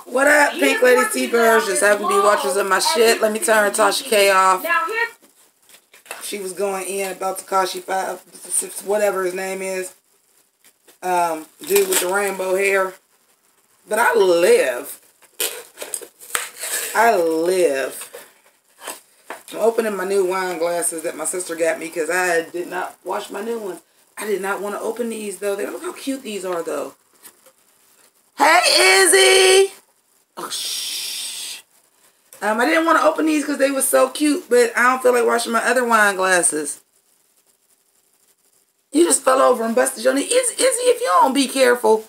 What up, Pink Lady T-Birds? Just happen to be watchers of my shit. Let me turn Tasha K off. She was going in about Takashi 5, whatever his name is. Dude with the rainbow hair. But I live. I'm opening my new wine glasses that my sister got me because I did not wash my new ones. I did not want to open these though. Look how cute these are though. Hey, Izzy! Oh, shh. I didn't want to open these because they were so cute, but I don't feel like washing my other wine glasses. You just fell over and busted your knee. Izzy, if you don't be careful.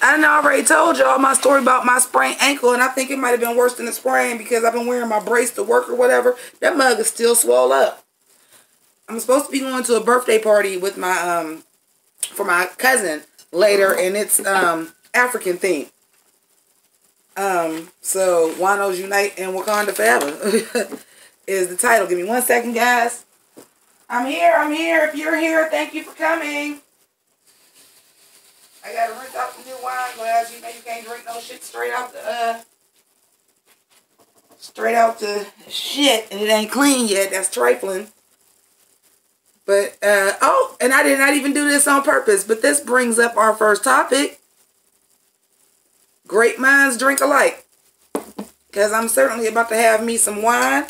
I done already told y'all my story about my sprained ankle, and I think it might have been worse than a sprain because I've been wearing my brace to work or whatever. That mug is still swole up. I'm supposed to be going to a birthday party with my, for my cousin later, and it's, African theme. So Winos Unite and Wakanda Forever is the title. Give me 1 second, guys. I'm here. If you're here, thank you for coming. I gotta rinse out the new wine glass. You know you can't drink no shit straight out the shit, and it ain't clean yet. That's trifling. But oh, and I did not even do this on purpose, but this brings up our first topic. Great minds drink alike. Because I'm certainly about to have me some wine.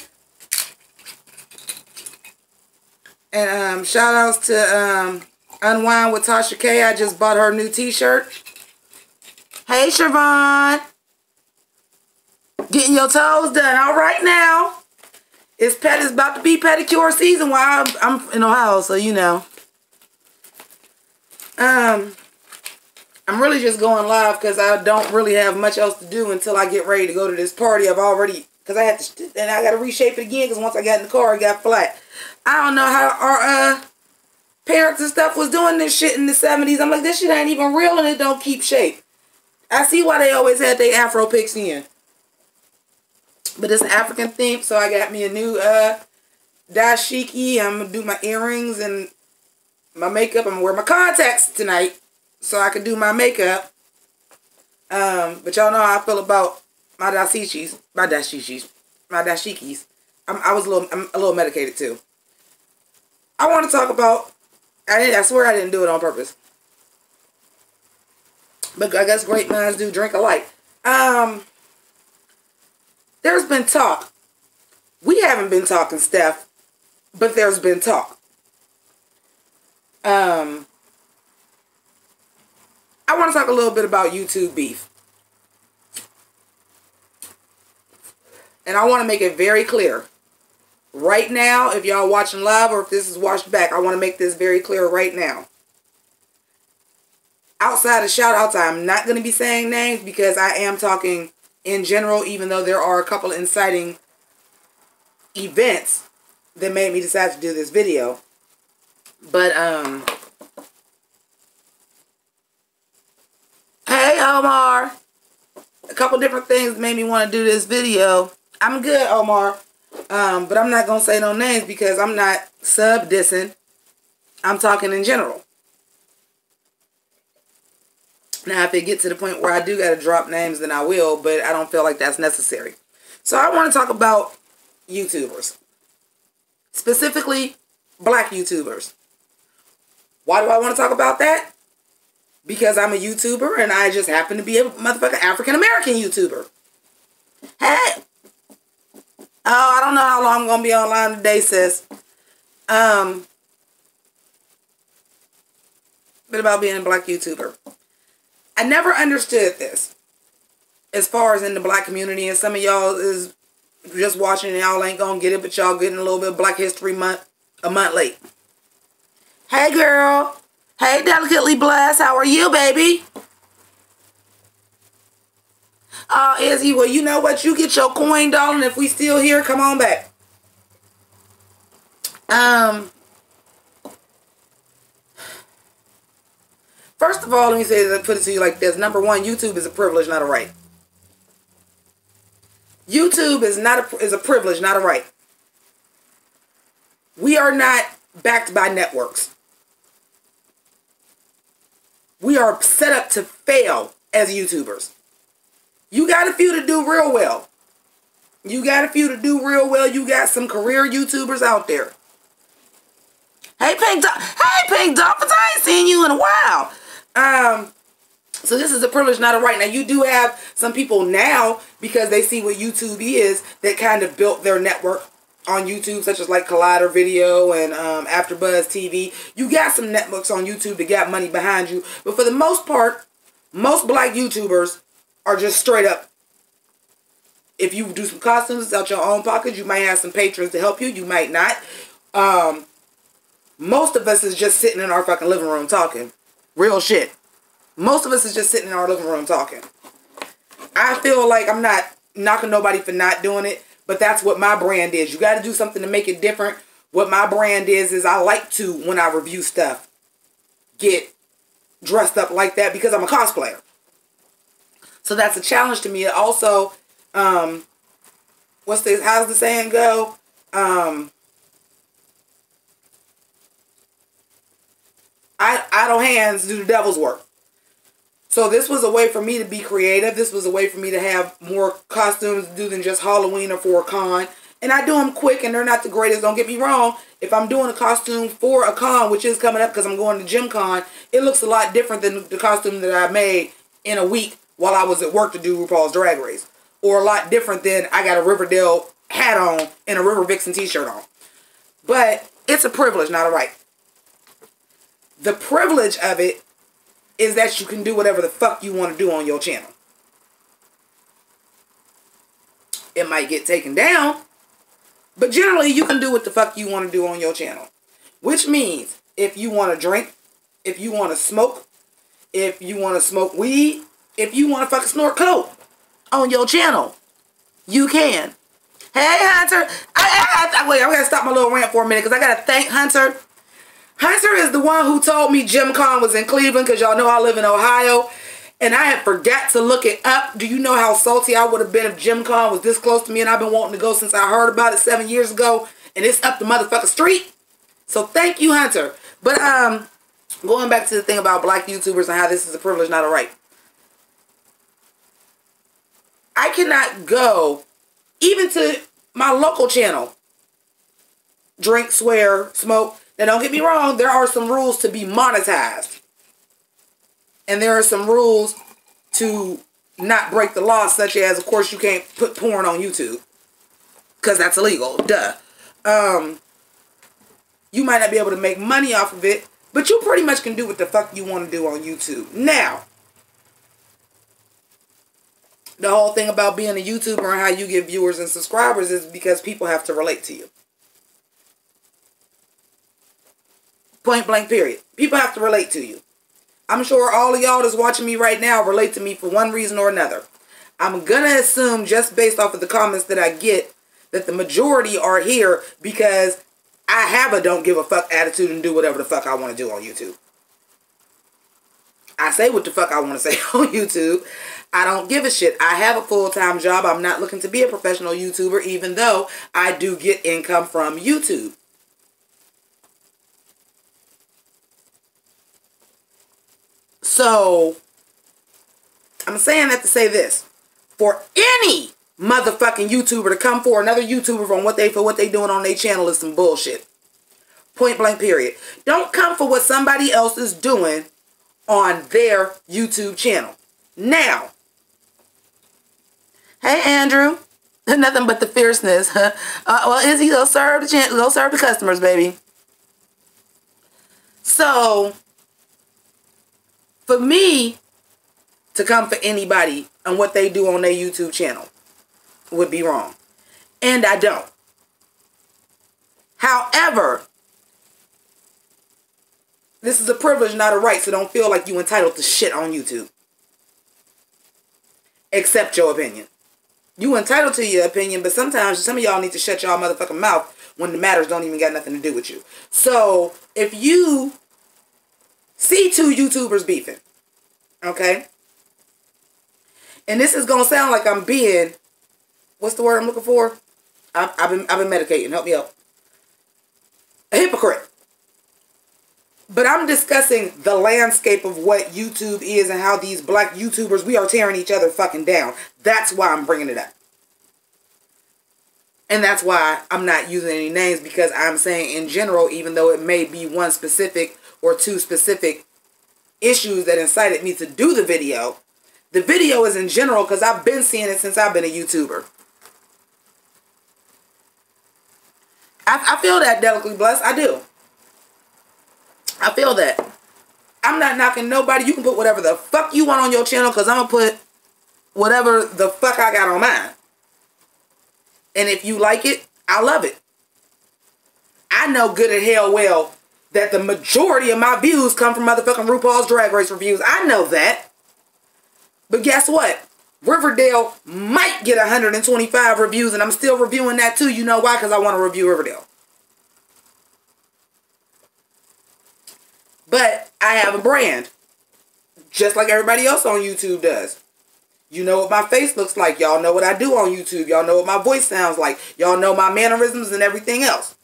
And shout outs to Unwind with Tasha K. I just bought her new t-shirt. Hey, Siobhan. Getting your toes done. All right now. It's about to be pedicure season while I'm in Ohio, so you know. I'm really just going live because I don't really have much else to do until I get ready to go to this party. I've already, because I had to, and I got to reshape it again because once I got in the car, it got flat. I don't know how our parents and stuff was doing this shit in the 70s. I'm like, this shit ain't even real and it don't keep shape. I see why they always had their Afro pics in. But it's African themed, so I got me a new dashiki. I'm going to do my earrings and my makeup. I'm going to wear my contacts tonight so I can do my makeup. But y'all know how I feel about my dashikis. I'm a little medicated too. I want to talk about, I swear I didn't do it on purpose. But I guess great minds do drink alike. There's been talk. We haven't been talking, Steph, but there's been talk. I want to talk a little bit about YouTube beef. And I want to make it very clear. Right now, if y'all watching live or if this is watched back, I want to make this very clear right now. Outside of shout outs, I'm not going to be saying names because I am talking in general, even though there are a couple of inciting events that made me decide to do this video. But, hey, Omar. A couple different things made me want to do this video. I'm good, Omar. But I'm not going to say no names because I'm not sub-dissing. I'm talking in general. Now, if it gets to the point where I do got to drop names, then I will, but I don't feel like that's necessary. So I want to talk about YouTubers. Specifically, black YouTubers. Why do I want to talk about that? Because I'm a YouTuber and I just happen to be a motherfucking African-American YouTuber. Hey! Oh, I don't know how long I'm going to be online today, sis. But about being a black YouTuber. I never understood this. As far as in the black community. And some of y'all is just watching and y'all ain't going to get it. But y'all getting a little bit of Black History Month a month late. Hey, girl. Hey, Delicately Blessed. How are you, baby? Oh, Izzy, well, you know what? You get your coin, darling. If we still here, come on back. First of all, let me put it to you like this. Number one, YouTube is a privilege, not a right. YouTube is a privilege, not a right. We are not backed by networks. We are set up to fail as YouTubers. You got a few to do real well. You got a few to do real well. You got some career YouTubers out there. Hey, Pynk Dolphins, I ain't seen you in a while. So this is a privilege, not a right. Now, you do have some people now, because they see what YouTube is, that kind of built their network on YouTube, such as like Collider Video and AfterBuzz TV. You got some networks on YouTube that got money behind you. But for the most part, most black YouTubers are just straight up. If you do some costumes out your own pocket, you might have some patrons to help you. You might not. Most of us is just sitting in our fucking living room talking. Real shit. Most of us is just sitting in our living room talking. I feel like I'm not knocking nobody for not doing it, but that's what my brand is. You got to do something to make it different. What my brand is I like to, when I review stuff, get dressed up like that because I'm a cosplayer. So that's a challenge to me. Also, how's the saying go? Idle hands do the devil's work. So this was a way for me to be creative. This was a way for me to have more costumes to do than just Halloween or for a con. And I do them quick, and they're not the greatest. Don't get me wrong. If I'm doing a costume for a con, which is coming up because I'm going to JImmiPynk, it looks a lot different than the costume that I made in a week while I was at work to do RuPaul's Drag Race. Or a lot different than I got a Riverdale hat on and a River Vixen t-shirt on. But it's a privilege, not a right. The privilege of it is that you can do whatever the fuck you want to do on your channel. It might get taken down, but generally you can do what the fuck you want to do on your channel. Which means if you want to drink, if you want to smoke, if you want to smoke weed, if you want to fucking snort coke on your channel, you can. Hey, Hunter. Wait, I'm going to stop my little rant for a minute because I got to thank Hunter. Hunter is the one who told me JImmiPynk was in Cleveland, because y'all know I live in Ohio. And I had forgot to look it up. Do you know how salty I would have been if JImmiPynk was this close to me, and I've been wanting to go since I heard about it 7 years ago, and it's up the motherfucking street? So thank you, Hunter. But going back to the thing about black YouTubers and how this is a privilege, not a right. I cannot go even to my local channel, drink, swear, smoke. Now, don't get me wrong, there are some rules to be monetized. And there are some rules to not break the law, such as, of course, you can't put porn on YouTube. Because that's illegal. Duh. You might not be able to make money off of it, but you pretty much can do what the fuck you want to do on YouTube. Now, the whole thing about being a YouTuber and how you get viewers and subscribers is because people have to relate to you. Point blank period. People have to relate to you. I'm sure all of y'all that's watching me right now relate to me for one reason or another. I'm going to assume, just based off of the comments that I get, that the majority are here because I have a don't give a fuck attitude and do whatever the fuck I want to do on YouTube. I say what the fuck I want to say on YouTube. I don't give a shit. I have a full-time job. I'm not looking to be a professional YouTuber, even though I do get income from YouTube. So, I'm saying that to say this. For any motherfucking YouTuber to come for another YouTuber for what they doing on their channel is some bullshit. Point blank period. Don't come for what somebody else is doing on their YouTube channel. Now, hey Andrew, nothing but the fierceness. Well, Izzy, go serve the customers, baby. So, for me to come for anybody on what they do on their YouTube channel would be wrong. And I don't. However, this is a privilege, not a right, so don't feel like you entitled to shit on YouTube. Accept your opinion. You entitled to your opinion, but sometimes some of y'all need to shut y'all motherfucking mouth when the matters don't even got nothing to do with you. So, if you see two YouTubers beefing, okay? And this is gonna sound like I'm being, what's the word I'm looking for? I've been medicating. Help me out. A hypocrite. But I'm discussing the landscape of what YouTube is and how these black YouTubers, we are tearing each other fucking down. That's why I'm bringing it up. And that's why I'm not using any names, because I'm saying in general, even though it may be one specific or two specific issues that incited me to do the video is in general, because I've been seeing it since I've been a YouTuber. I feel that, delicately blessed. I do. I feel that. I'm not knocking nobody. You can put whatever the fuck you want on your channel, because I'm going to put whatever the fuck I got on mine. And if you like it, I love it. I know good and hell well that the majority of my views come from motherfucking RuPaul's Drag Race reviews. I know that. But guess what? Riverdale might get 125 reviews, and I'm still reviewing that too. You know why? Because I want to review Riverdale. But I have a brand, just like everybody else on YouTube does. You know what my face looks like. Y'all know what I do on YouTube. Y'all know what my voice sounds like. Y'all know my mannerisms and everything else.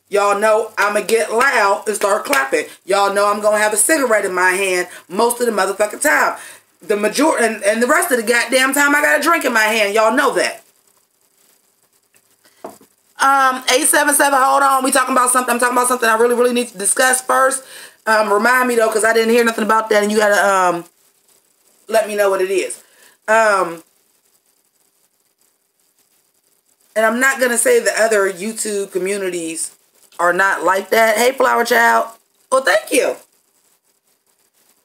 Y'all know I'm going to get loud and start clapping. Y'all know I'm going to have a cigarette in my hand most of the motherfucking time. The majority, and the rest of the goddamn time I got a drink in my hand. Y'all know that. 877, hold on. We talking about something. I'm talking about something I really, really need to discuss first. Remind me though, because I didn't hear nothing about that, and you gotta let me know what it is. And I'm not gonna say the other YouTube communities are not like that. Hey, Flower Child. Well, thank you.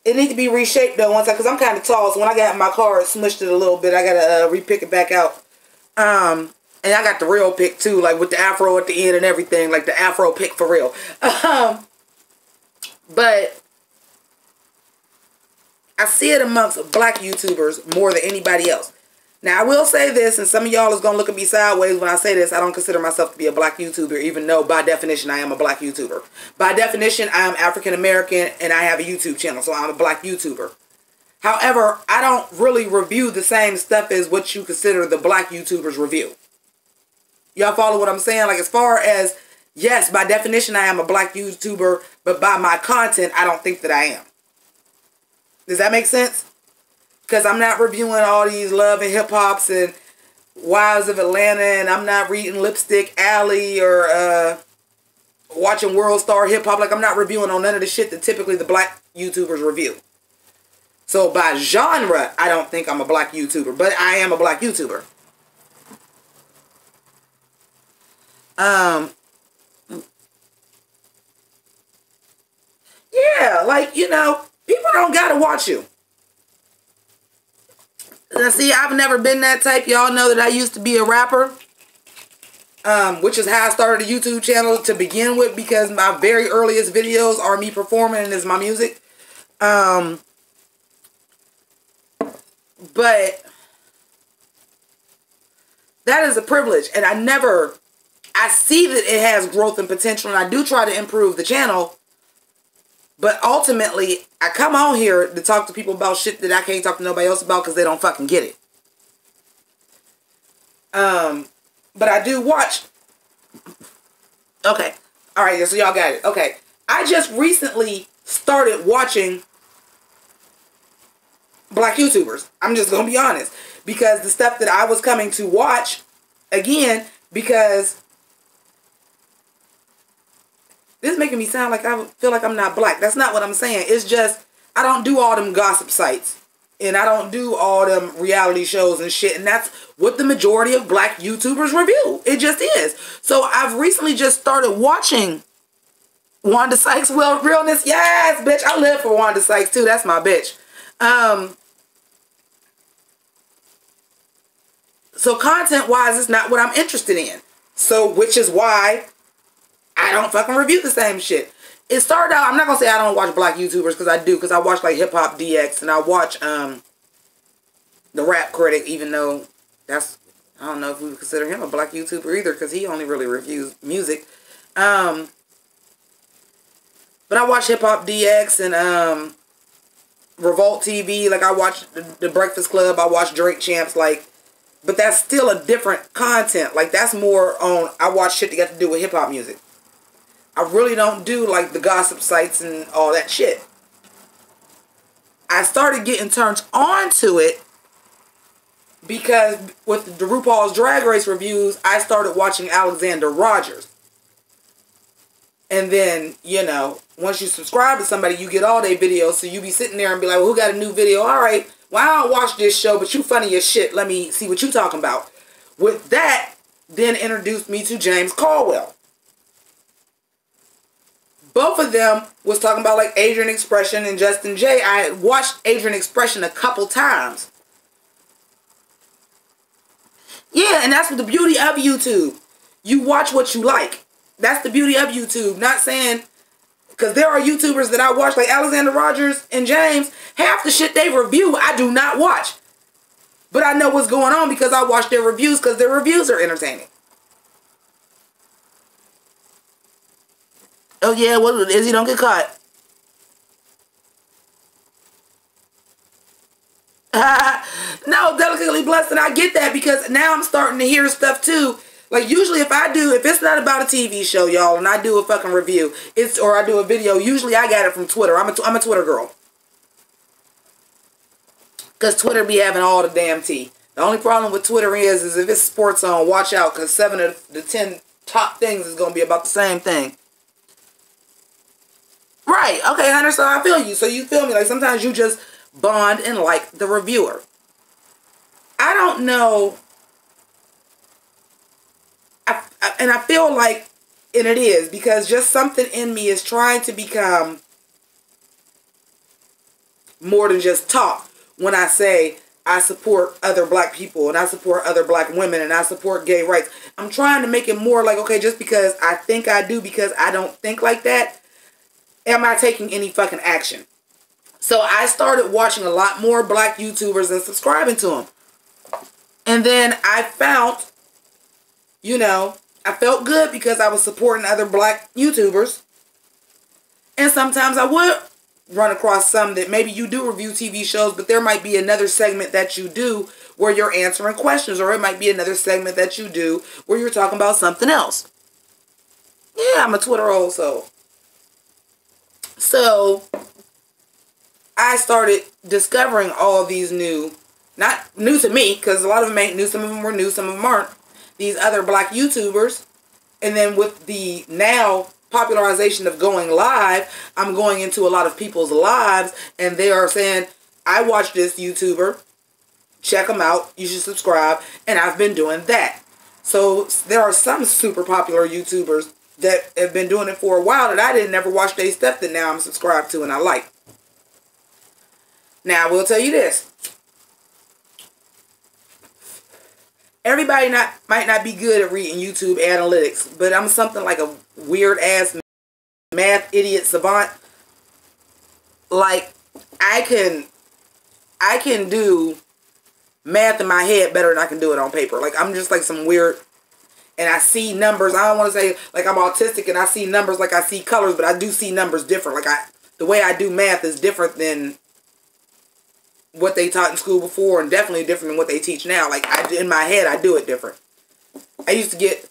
It needs to be reshaped though, because I'm kind of tall, so when I got in my car, it smushed it a little bit. I gotta repick it back out. And I got the real pick too, like with the afro at the end and everything, like the afro pick for real. But I see it amongst black YouTubers more than anybody else. Now, I will say this, and some of y'all is going to look at me sideways when I say this. I don't consider myself to be a black YouTuber, even though by definition I am a black YouTuber. By definition, I am African American and I have a YouTube channel, so I'm a black YouTuber. However, I don't really review the same stuff as what you consider the black YouTubers review. Y'all follow what I'm saying? Like, as far as, yes, by definition I am a black YouTuber, but by my content, I don't think that I am. Does that make sense? Because I'm not reviewing all these love and hip-hops and Wives of Atlanta, and I'm not reading Lipstick Alley or watching World Star Hip Hop. Like, I'm not reviewing on none of the shit that typically the black YouTubers review. So by genre, I don't think I'm a black YouTuber, but I am a black YouTuber. Yeah, like, you know, people don't gotta watch you. Now, see, I've never been that type. Y'all know that I used to be a rapper, which is how I started a YouTube channel to begin with, because my very earliest videos are me performing and is my music. But that is a privilege, and I see that it has growth and potential, and I do try to improve the channel. But ultimately, I come on here to talk to people about shit that I can't talk to nobody else about because they don't fucking get it. But I do watch. Okay. Alright, so y'all got it. Okay. I just recently started watching black YouTubers. I'm just going to be honest. Because the stuff that I was coming to watch, again, because this is making me sound like I feel like I'm not black. That's not what I'm saying. It's just, I don't do all them gossip sites. And I don't do all them reality shows and shit. And that's what the majority of black YouTubers review. It just is. So I've recently just started watching Wanda Sykes Realness. Yes, bitch. I live for Wanda Sykes too. That's my bitch. So content-wise, it's not what I'm interested in. So, which is why I don't fucking review the same shit. It started out, I'm not going to say I don't watch black YouTubers, because I do, because I watch like Hip Hop DX, and I watch the Rap Critic, even though that's, I don't know if we would consider him a black YouTuber either, because he only really reviews music. But I watch Hip Hop DX and Revolt TV, like I watch the Breakfast Club, I watch Drink Champs, like, but that's still a different content. Like, that's more on, I watch shit that got to do with hip hop music. I really don't do like the gossip sites and all that shit. I started getting turned on to it because with the RuPaul's Drag Race reviews, I started watching Alexander Rogers. And then, you know, once you subscribe to somebody, you get all their videos. So you be sitting there and be like, well, who got a new video? All right, well, I don't watch this show, but you funny as shit. Let me see what you talking about. With that, then introduced me to James Caldwell. Both of them was talking about like Adrian Expression and Justin J. I had watched Adrian Expression a couple times. Yeah, and that's the beauty of YouTube. You watch what you like. That's the beauty of YouTube. Not saying, because there are YouTubers that I watch, like Alexander Rogers and James, half the shit they review, I do not watch. But I know what's going on because I watch their reviews because their reviews are entertaining. Oh yeah, what it is, he don't get caught. No, delicately blessed, and I get that because now I'm starting to hear stuff too. Like usually if it's not about a TV show, y'all, and I do a fucking review, or I do a video, usually I got it from Twitter. I'm a Twitter girl. Because Twitter be having all the damn tea. The only problem with Twitter is if it's sports on, watch out, because 7 of the 10 top things is going to be about the same thing. Right. Okay, Hunter, so I feel you. So you feel me. Like sometimes you just bond and like the reviewer. I don't know. And I feel like, and it is, because just something in me is trying to become more than just talk. When I say I support other black people and I support other black women and I support gay rights, I'm trying to make it more like, okay, just because I think I do because I don't think like that, am I taking any fucking action? So I started watching a lot more black YouTubers and subscribing to them. And then I found, you know, I felt good because I was supporting other black YouTubers. And sometimes I would run across some that maybe you do review TV shows, but there might be another segment that you do where you're answering questions, or it might be another segment that you do where you're talking about something else. Yeah, I'm a Twitter also. So I started discovering all these new, not new to me, because a lot of them ain't new, some of them were new, some of them aren't, these other black YouTubers. And then with the now popularization of going live, I'm going into a lot of people's lives and they are saying, I watch this YouTuber, check them out, you should subscribe, and I've been doing that. So there are some super popular YouTubers that have been doing it for a while that I didn't never watch their stuff that now I'm subscribed to and I like. Now I will tell you this. Everybody might not be good at reading YouTube analytics, but I'm something like a weird ass math idiot savant. Like I can do math in my head better than I can do it on paper. Like I'm just like some weird, and I see numbers. I don't want to say like I'm autistic and I see numbers like I see colors, but I do see numbers different. Like the way I do math is different than what they taught in school before, and definitely different than what they teach now. Like in my head, I do it different. I used to get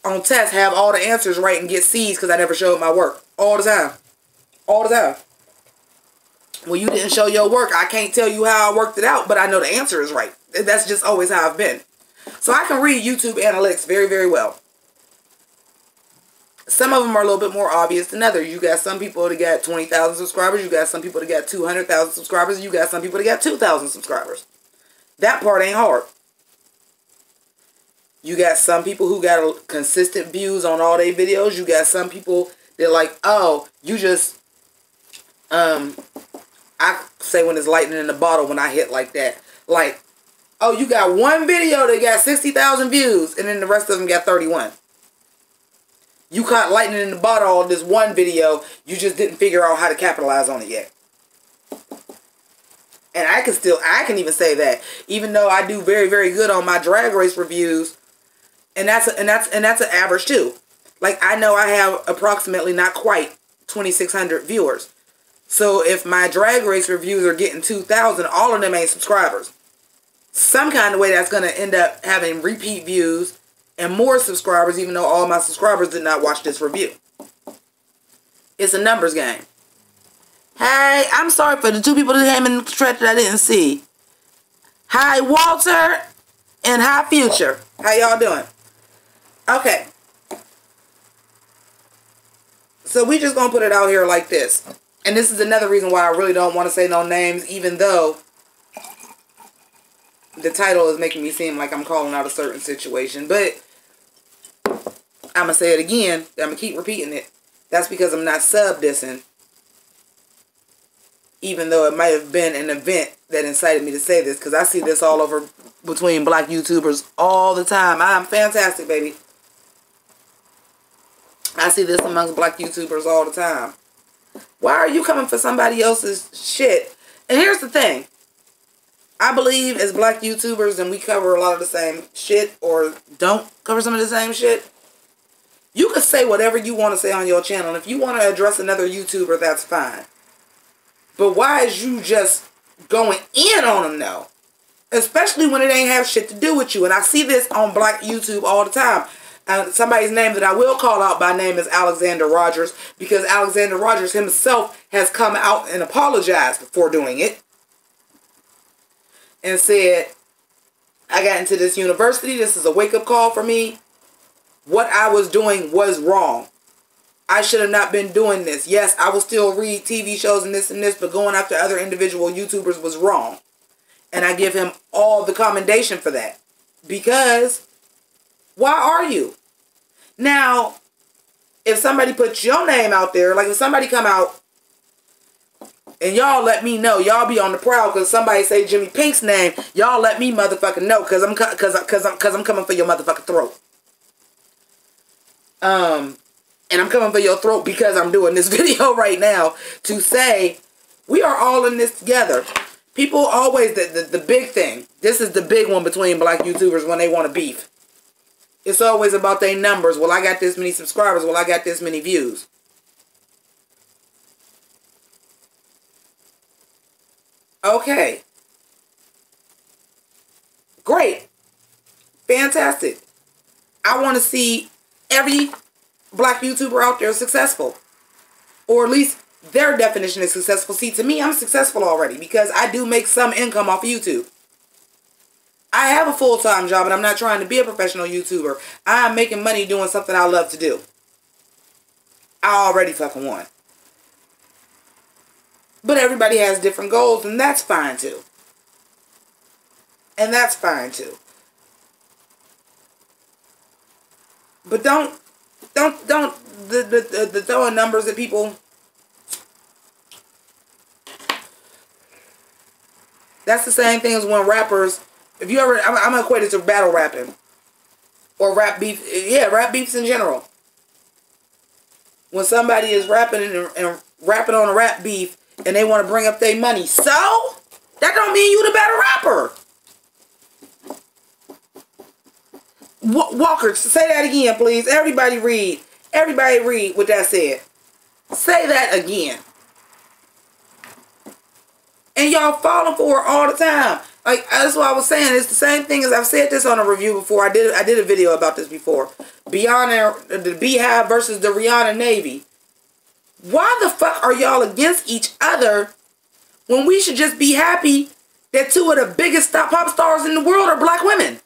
on tests, have all the answers right and get C's because I never showed my work. All the time. All the time. Well, you didn't show your work. I can't tell you how I worked it out, but I know the answer is right. That's just always how I've been. So I can read YouTube analytics very, very well. Some of them are a little bit more obvious than others. You got some people that got 20,000 subscribers. You got some people that got 200,000 subscribers. You got some people that got 2,000 subscribers. That part ain't hard. You got some people who got consistent views on all their videos. You got some people that like, oh, you just, I say when it's lightning in the bottle when I hit like that. Like, oh, you got one video that got 60,000 views and then the rest of them got 31. You caught lightning in the bottle on this one video. You just didn't figure out how to capitalize on it yet. And I can even say that, even though I do very, very good on my drag race reviews, and that's an average too. Like I know I have approximately not quite 2,600 viewers. So if my drag race reviews are getting 2,000, all of them ain't subscribers. Some kind of way that's going to end up having repeat views and more subscribers, even though all my subscribers did not watch this review. It's a numbers game. Hey, I'm sorry for the 2 people that came in the thread that I didn't see. Hi, Walter, and hi, Future. How y'all doing? Okay. So we just gonna put it out here like this. And this is another reason why I really don't want to say no names, even though the title is making me seem like I'm calling out a certain situation. But I'm gonna say it again. I'm gonna keep repeating it. That's because I'm not sub-dissing. Even though it might have been an event that incited me to say this. Because I see this all over between black YouTubers all the time. I'm fantastic, baby. I see this amongst black YouTubers all the time. Why are you coming for somebody else's shit? And here's the thing. I believe as black YouTubers, and we cover a lot of the same shit, or don't cover some of the same shit, you can say whatever you want to say on your channel. And if you want to address another YouTuber, that's fine. But why is you just going in on them, though? Especially when it ain't have shit to do with you. And I see this on black YouTube all the time. Somebody's name that I will call out by name is Alexander Rogers, because Alexander Rogers himself has come out and apologized for doing it. And said, I got into this university. This is a wake-up call for me. What I was doing was wrong. I should have not been doing this. Yes, I will still read TV shows and this, but going after other individual YouTubers was wrong. And I give him all the commendation for that. Because, why are you? Now, if somebody puts your name out there, like if somebody come out and y'all let me know, y'all be on the prowl because somebody say JImmiPynk's name, y'all let me motherfucking know because I'm coming for your motherfucking throat. And I'm coming for your throat because I'm doing this video right now to say we are all in this together. People always, the big thing, this is the big one between black YouTubers when they want to beef. It's always about their numbers. Well, I got this many subscribers. Well, I got this many views. Okay. Great. Fantastic. I want to see every black YouTuber out there successful. Or at least their definition is successful. See, to me, I'm successful already because I do make some income off of YouTube. I have a full-time job and I'm not trying to be a professional YouTuber. I'm making money doing something I love to do. I already fucking won. But everybody has different goals and that's fine too. And that's fine too. But don't the throwing numbers at people. That's the same thing as when rappers, if you ever, I'm gonna equate it to battle rapping. Or rap beef, yeah, rap beefs in general. When somebody is rapping and rapping on a rap beef and they want to bring up their money, so that don't mean you the better rapper. Walker, say that again, please. Everybody read. Everybody read what that said. Say that again. And y'all falling for it all the time. Like, that's what I was saying. It's the same thing as I've said this on a review before. I did a video about this before. Beyond the Beehive versus the Rihanna Navy. Why the fuck are y'all against each other when we should just be happy that two of the biggest pop stars in the world are black women?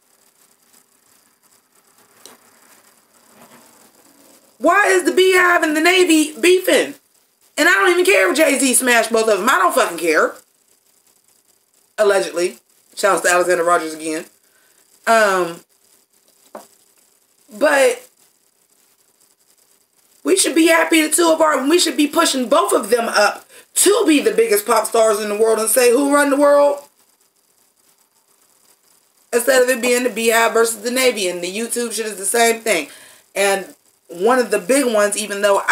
Why is the Beehive and the Navy beefing? And I don't even care if Jay-Z smashed both of them. I don't fucking care. Allegedly. Shout out to Alexander Rogers again. But we should be happy the two of our, we should be pushing both of them up to be the biggest pop stars in the world and say who run the world? Instead of it being the Beehive versus the Navy, and the YouTube shit is the same thing. And one of the big ones, even though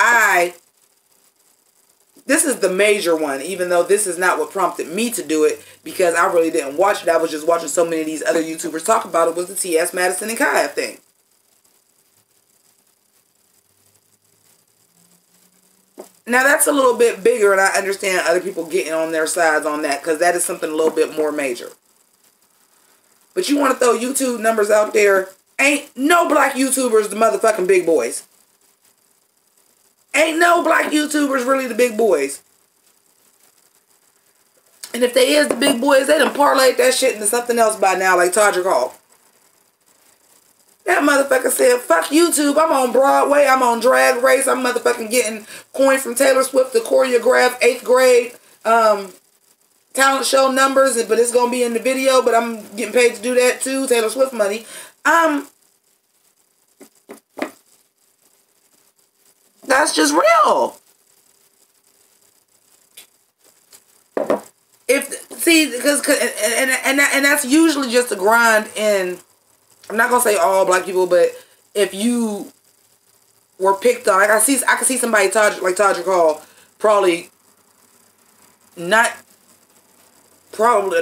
this is the major one, even though this is not what prompted me to do it, because I really didn't watch it. I was just watching so many of these other YouTubers talk about it, was the T.S. Madison and Kaya thing. Now, that's a little bit bigger, and I understand other people getting on their sides on that, because that is something a little bit more major. But you want to throw YouTube numbers out there, ain't no black YouTubers the motherfucking big boys. Ain't no black YouTubers really the big boys. And if they is the big boys, they done parlayed that shit into something else by now, like Todrick Hall. That motherfucker said, fuck YouTube, I'm on Broadway, I'm on Drag Race, I'm motherfucking getting coin from Taylor Swift to choreograph 8th grade talent show numbers, but it's gonna be in the video, but I'm getting paid to do that too, Taylor Swift money. That's just real. And that's usually just a grind in, I'm not gonna say all black people, but if you were picked on, like I can see somebody like Todrick Hall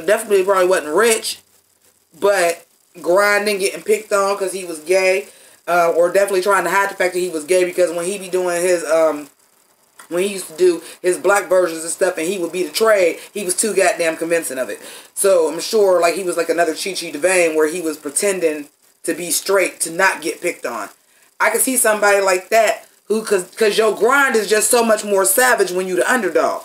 definitely wasn't rich, but grinding, getting picked on because he was gay, or definitely trying to hide the fact that he was gay, because when he be doing his when he used to do his black versions and stuff and he would be the trade, he was too goddamn convincing of it. So I'm sure like he was like another Chi Chi DeVane where he was pretending to be straight to not get picked on. I could see somebody like that who, cause your grind is just so much more savage when you the underdog.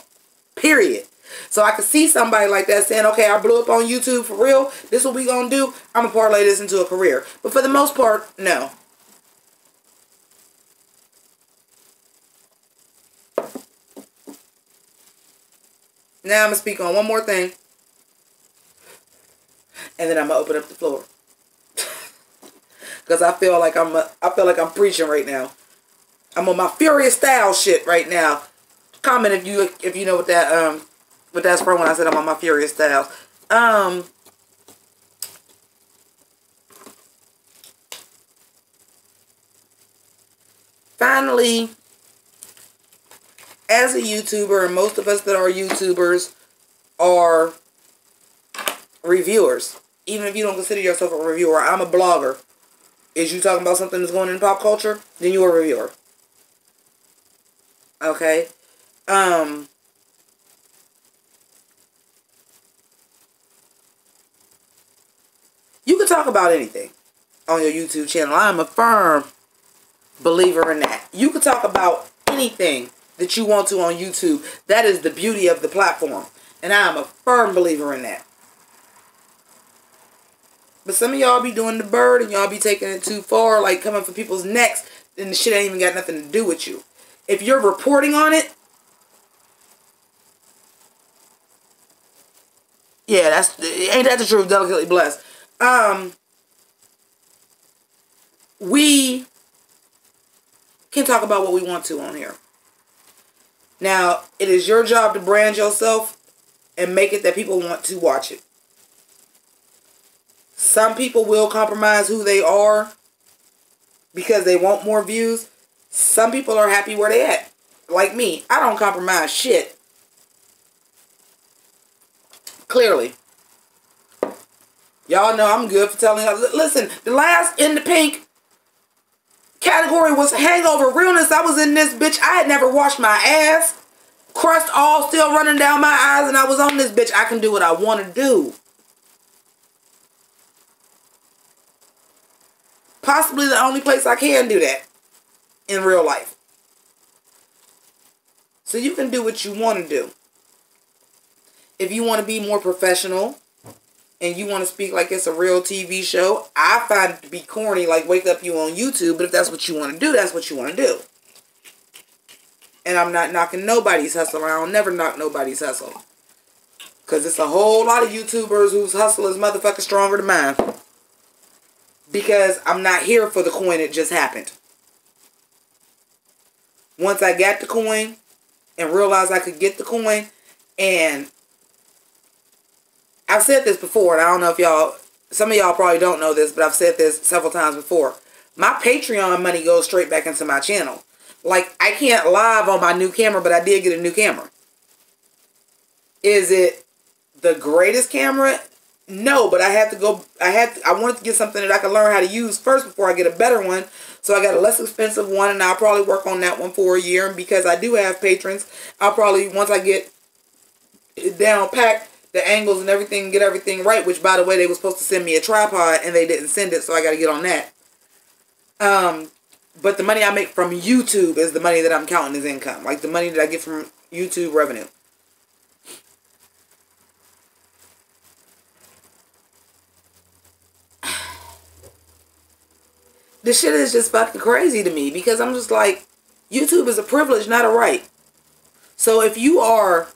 Period. So I could see somebody like that saying, okay, I blew up on YouTube for real. This is what we gonna do. I'm gonna parlay this into a career. But for the most part, no. Now I'm gonna speak on one more thing, and then I'm gonna open up the floor, cause I feel like I'm preaching right now. I'm on my Furious Style shit right now. Comment if you know what that's from when I said I'm on my Furious Styles. Finally, as a YouTuber, and most of us that are YouTubers are reviewers. Even if you don't consider yourself a reviewer, I'm a blogger. Is you talking about something that's going in pop culture? Then you're a reviewer. Okay? You can talk about anything on your YouTube channel. I'm a firm believer in that. You can talk about anything that you want to on YouTube. That is the beauty of the platform. And I am a firm believer in that. But some of y'all be doing the bird and y'all be taking it too far, like coming for people's necks, and the shit ain't even got nothing to do with you. If you're reporting on it, yeah, ain't that the truth, delicately blessed. We can talk about what we want to on here. Now, it is your job to brand yourself and make it that people want to watch it. Some people will compromise who they are because they want more views. Some people are happy where they at. Like me, I don't compromise shit. Clearly. Y'all know I'm good for telling y'all. Listen, the last in the pink category was hangover realness. I was in this bitch. I had never washed my ass. Crust all still running down my eyes, and I was on this bitch. I can do what I want to do. Possibly the only place I can do that in real life. So you can do what you want to do. If you want to be more professional and you want to speak like it's a real TV show, I find it to be corny, like Wake Up You on YouTube, but if that's what you want to do, that's what you want to do. And I'm not knocking nobody's hustle. I don't never knock nobody's hustle. Because it's a whole lot of YouTubers whose hustle is motherfucking stronger than mine. Because I'm not here for the coin that just happened. Once I got the coin and realized I could get the coin, and I've said this before, and I don't know if y'all, some of y'all probably don't know this, but I've said this several times before. My Patreon money goes straight back into my channel. Like, I can't live on my new camera, but I did get a new camera. Is it the greatest camera? No, but I wanted to get something that I could learn how to use first before I get a better one. So I got a less expensive one, and I'll probably work on that one for a year. And because I do have patrons, I'll probably, once I get it down packed, the angles and everything, get everything right, which, by the way, they were supposed to send me a tripod, and they didn't send it, so I got to get on that. But the money I make from YouTube is the money that I'm counting as income. Like the money that I get from YouTube revenue. This shit is just fucking crazy to me. Because I'm just like, YouTube is a privilege, not a right. So if you are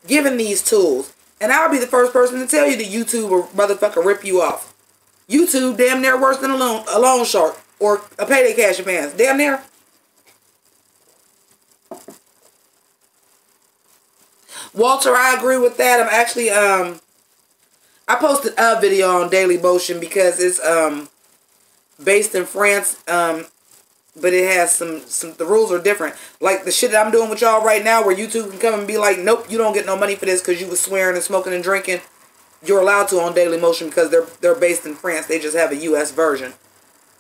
given these tools, and I'll be the first person to tell you that YouTube will motherfucker rip you off. YouTube damn near worse than a loan shark or a payday cash advance. Damn near. Walter, I agree with that. I'm actually I posted a video on Daily Motion because it's based in France, but it has the rules are different. Like the shit that I'm doing with y'all right now, where YouTube can come and be like, nope, you don't get no money for this because you was swearing and smoking and drinking. You're allowed to on Daily Motion because they're based in France. They just have a US version.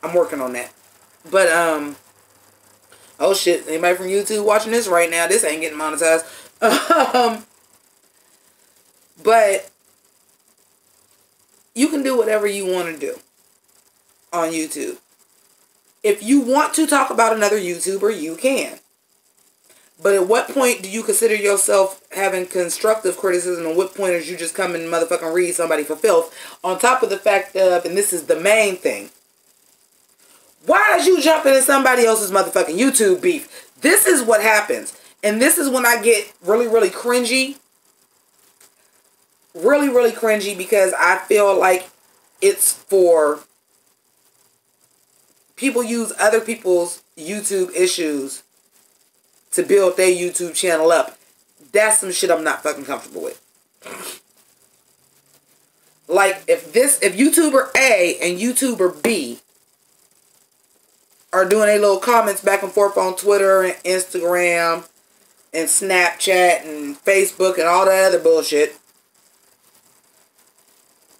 I'm working on that. But oh shit, anybody from YouTube watching this right now? This ain't getting monetized. But you can do whatever you want to do on YouTube. If you want to talk about another YouTuber, you can. But at what point do you consider yourself having constructive criticism, and what point is you just come and motherfucking read somebody for filth? On top of the fact of, and this is the main thing, why is you jumping in somebody else's motherfucking YouTube beef? This is what happens. And this is when I get really, really cringy. Really, really cringy because I feel like it's for people use other people's YouTube issues to build their YouTube channel up. That's some shit I'm not fucking comfortable with. Like, if YouTuber A and YouTuber B are doing a little comments back and forth on Twitter and Instagram and Snapchat and Facebook and all that other bullshit,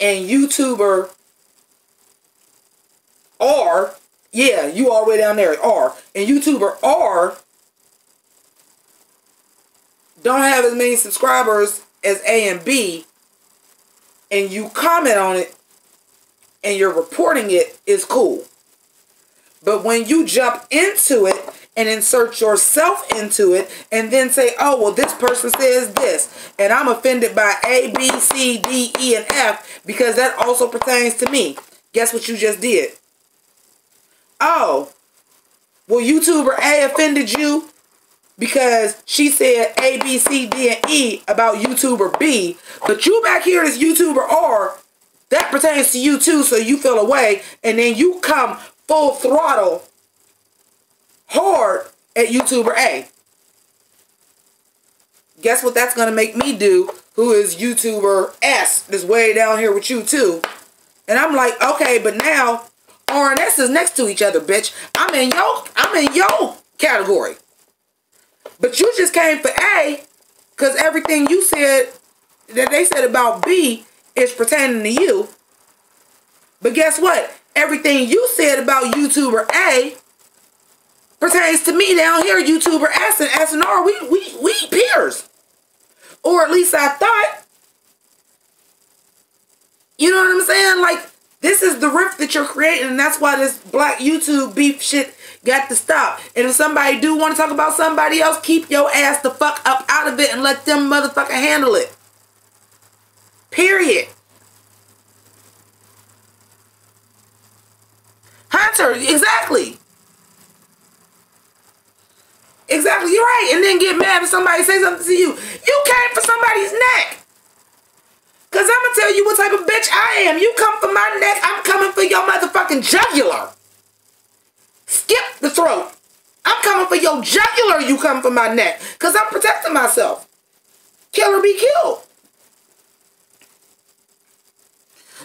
and YouTuber R, yeah, you all the way down there, R, and YouTuber R don't have as many subscribers as A and B, and you comment on it and you're reporting it, is cool. But when you jump into it and insert yourself into it and then say, oh, well, this person says this, and I'm offended by A, B, C, D, E, and F because that also pertains to me. Guess what you just did? Oh, well, YouTuber A offended you because she said A, B, C, D, and E about YouTuber B, but you back here as YouTuber R, that pertains to you too, so you feel away, and then you come full throttle hard at YouTuber A. Guess what that's going to make me do, who is YouTuber S, that's way down here with you too. And I'm like, okay, but now R and S is next to each other, bitch. I'm in your category. But you just came for A because everything you said that they said about B is pertaining to you. But guess what? Everything you said about YouTuber A pertains to me down here, YouTuber S, and S and R. We peers. Or at least I thought. You know what I'm saying? Like, this is the rift that you're creating, and that's why this black YouTube beef shit got to stop. And if somebody do want to talk about somebody else, keep your ass the fuck up out of it and let them motherfucker handle it. Period. Hunter, exactly. Exactly, you're right. And then get mad if somebody say something to you. You came for somebody's neck. Because I'm going to tell you what type of bitch I am. You come for my neck, I'm coming for your motherfucking jugular. Skip the throat. I'm coming for your jugular, you come for my neck. Because I'm protecting myself. Kill or be killed.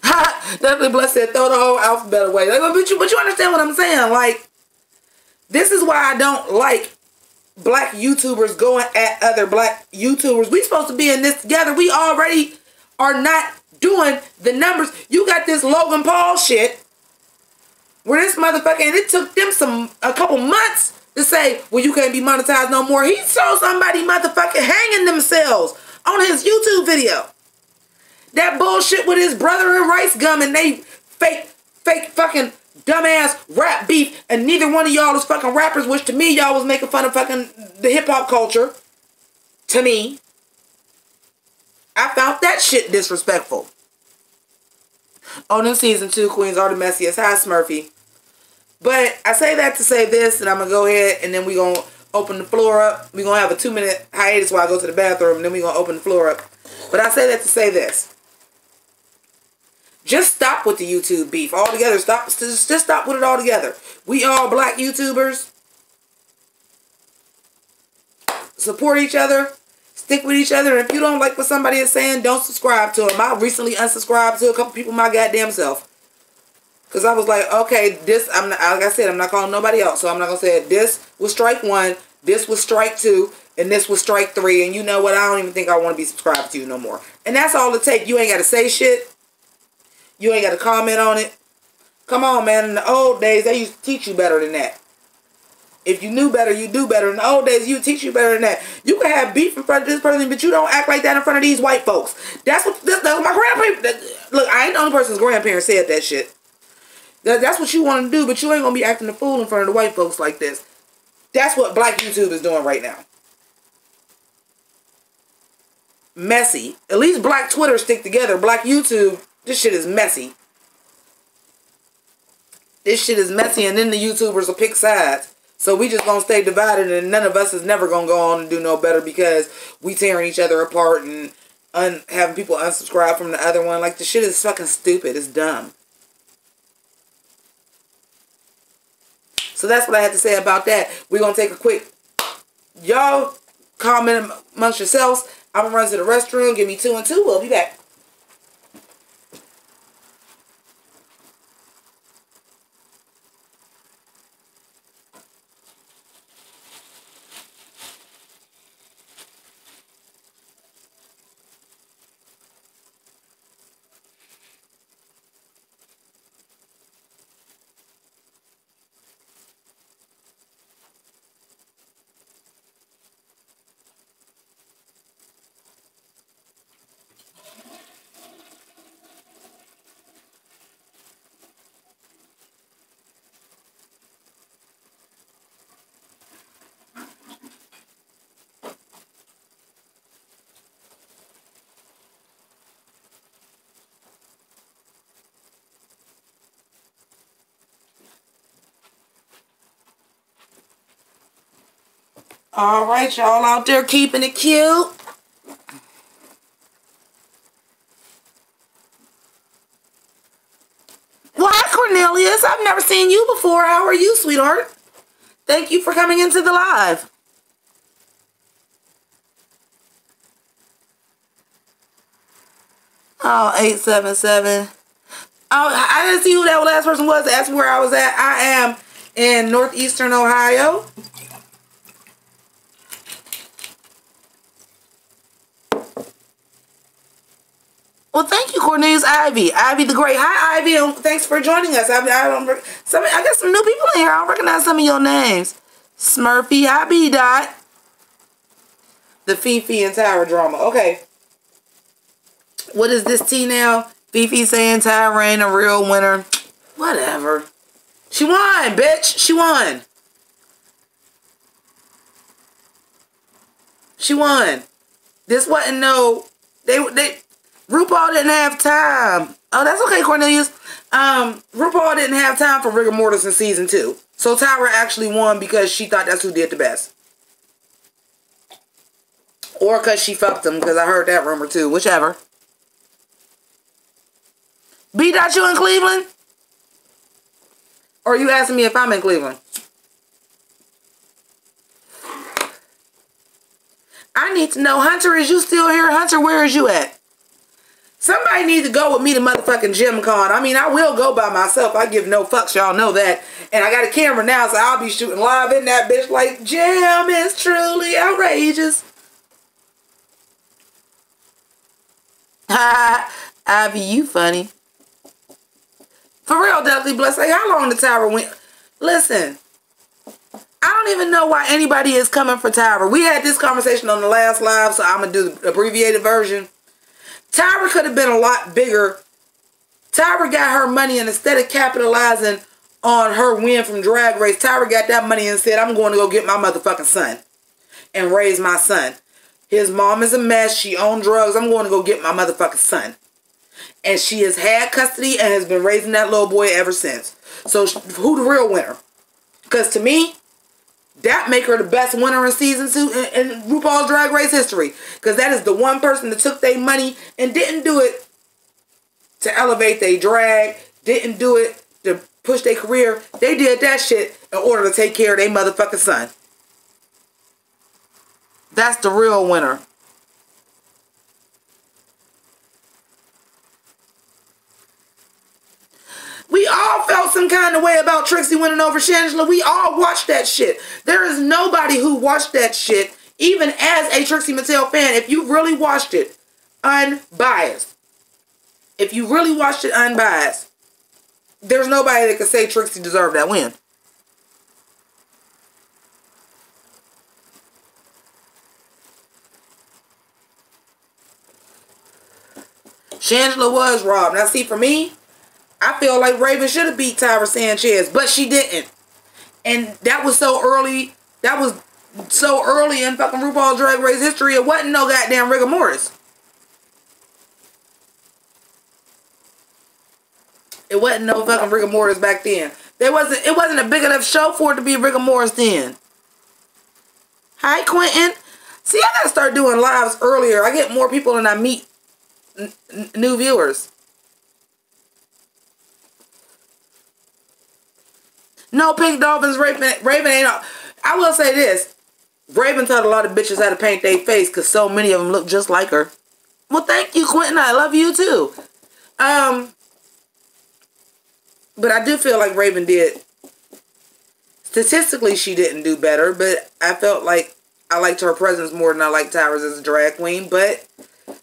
Ha! Definitely Blessed said, throw the whole alphabet away. Like, but you understand what I'm saying? Like, this is why I don't like black YouTubers going at other black YouTubers. We supposed to be in this together. We already are not doing the numbers. You got this Logan Paul shit where this motherfucker, and it took them a couple months to say, well, you can't be monetized no more. He saw somebody motherfucking hanging themselves on his YouTube video. That bullshit with his brother and Rice Gum, and they fake fucking dumbass rap beef, and neither one of y'all is fucking rappers, which to me, y'all was making fun of fucking the hip-hop culture. To me. I found that shit disrespectful. Oh, then season 2 queens are the messiest. Hi, Smurfy. But I say that to say this, and I'm going to go ahead, and then we're going to open the floor up. We're going to have a 2-minute hiatus while I go to the bathroom, and then we're going to open the floor up. But I say that to say this. Just stop with the YouTube beef altogether. Just stop with it altogether. We all black YouTubers. Support each other. Stick with each other. If you don't like what somebody is saying, don't subscribe to them. I recently unsubscribed to a couple people my goddamn self. Because I was like, okay, this, I'm not, like I said, I'm not calling nobody else. So I'm not going to say it. This was strike 1. This was strike 2. And this was strike 3. And you know what? I don't even think I want to be subscribed to you no more. And that's all it takes. You ain't got to say shit. You ain't got to comment on it. Come on, man. In the old days, they used to teach you better than that. If you knew better, you do better. In the old days, you teach you better than that. You can have beef in front of this person, but you don't act like that in front of these white folks. That's what my grandparents. Look, I ain't the only person's grandparents said that shit. That's what you want to do, but you ain't gonna be acting the fool in front of the white folks like this. That's what black YouTube is doing right now. Messy. At least black Twitter stick together. Black YouTube, this shit is messy. This shit is messy, and then the YouTubers will pick sides. So we just gonna stay divided, and none of us is never gonna go on and do no better because we tearing each other apart and having people unsubscribe from the other one. Like, the shit is fucking stupid. It's dumb. So that's what I had to say about that. We're gonna take a quick, y'all comment amongst yourselves. I'm gonna run to the restroom. Give me 2 and 2. We'll be back. Alright, y'all out there keeping it cute. Well, hi, Cornelius. I've never seen you before. How are you, sweetheart? Thank you for coming into the live. Oh, 877. Oh, I didn't see who that last person was. That's where I was at. I am in northeastern Ohio. Well, thank you, Cornelius. Ivy the Great. Hi, Ivy, and thanks for joining us. I got some new people in here. I don't recognize some of your names. Smurfy, hi, B-Dot. The Fifi and Tyra drama. Okay. What is this tea now? Fifi saying Tyra ain't a real winner. Whatever. She won, bitch. She won. She won. This wasn't no... RuPaul didn't have time. Oh, that's okay, Cornelius. RuPaul didn't have time for rigor mortis in season 2. So Tyra actually won because she thought that's who did the best. Or because she fucked him, because I heard that rumor too. Whichever. B-Dot, you in Cleveland? Or are you asking me if I'm in Cleveland? I need to know, Hunter, is you still here? Hunter, where is you at? Somebody needs to go with me to motherfucking JimCon. I mean, I will go by myself. I give no fucks. Y'all know that. And I got a camera now, so I'll be shooting live in that bitch like, Jim is truly outrageous. Ha! Ivy, you funny. For real, Dudley Bless. Like, how long the Tyra went? Listen. I don't even know why anybody is coming for Tyra. We had this conversation on the last live, so I'm going to do the abbreviated version. Tyra could have been a lot bigger. Tyra got her money, and instead of capitalizing on her win from Drag Race. Tyra got that money and said, I'm going to go get my motherfucking son and raise my son. His mom is a mess. She owned drugs. I'm going to go get my motherfucking son. And she has had custody and has been raising that little boy ever since. So who the real winner? Because to me, that make her the best winner in season 2 in RuPaul's Drag Race history. Because that is the one person that took their money and didn't do it to elevate their drag. Didn't do it to push their career. They did that shit in order to take care of their motherfucking son. That's the real winner. We all felt some kind of way about Trixie winning over Shangela. We all watched that shit. There is nobody who watched that shit, even as a Trixie Mattel fan, if you really watched it unbiased. If you really watched it unbiased, there's nobody that could say Trixie deserved that win. Shangela was robbed. Now see, for me, I feel like Raven should have beat Tyra Sanchez, but she didn't. And that was so early. That was so early in fucking RuPaul's Drag Race history. It wasn't no goddamn rigor mortis. It wasn't no fucking rigor mortis back then. It wasn't a big enough show for it to be rigor mortis then. Hi, Quentin. See, I gotta start doing lives earlier. I get more people than I meet new viewers. No, Pink Dolphins, Raven ain't. I will say this. Raven taught a lot of bitches how to paint their face because so many of them look just like her. Well, thank you, Quentin. I love you, too. But I do feel like Raven did. Statistically, she didn't do better, but I felt like I liked her presence more than I liked Tyra's as a drag queen. But,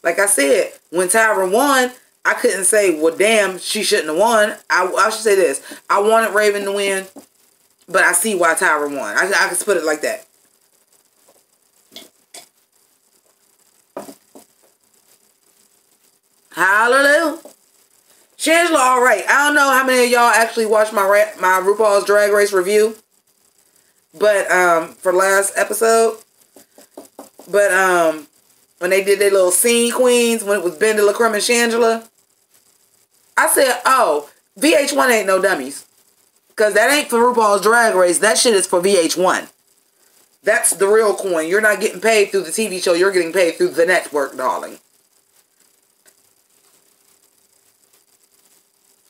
like I said, when Tyra won, I couldn't say, well, damn, she shouldn't have won. I should say this. I wanted Raven to win, but I see why Tyra won. I can put it like that. Hallelujah. Shangela, alright. I don't know how many of y'all actually watched my RuPaul's Drag Race review. But, for last episode. But, when they did their little scene queens, when it was Ben de la Creme and Shangela, I said, oh, VH1 ain't no dummies. Because that ain't for RuPaul's Drag Race. That shit is for VH1. That's the real coin. You're not getting paid through the TV show. You're getting paid through the network, darling.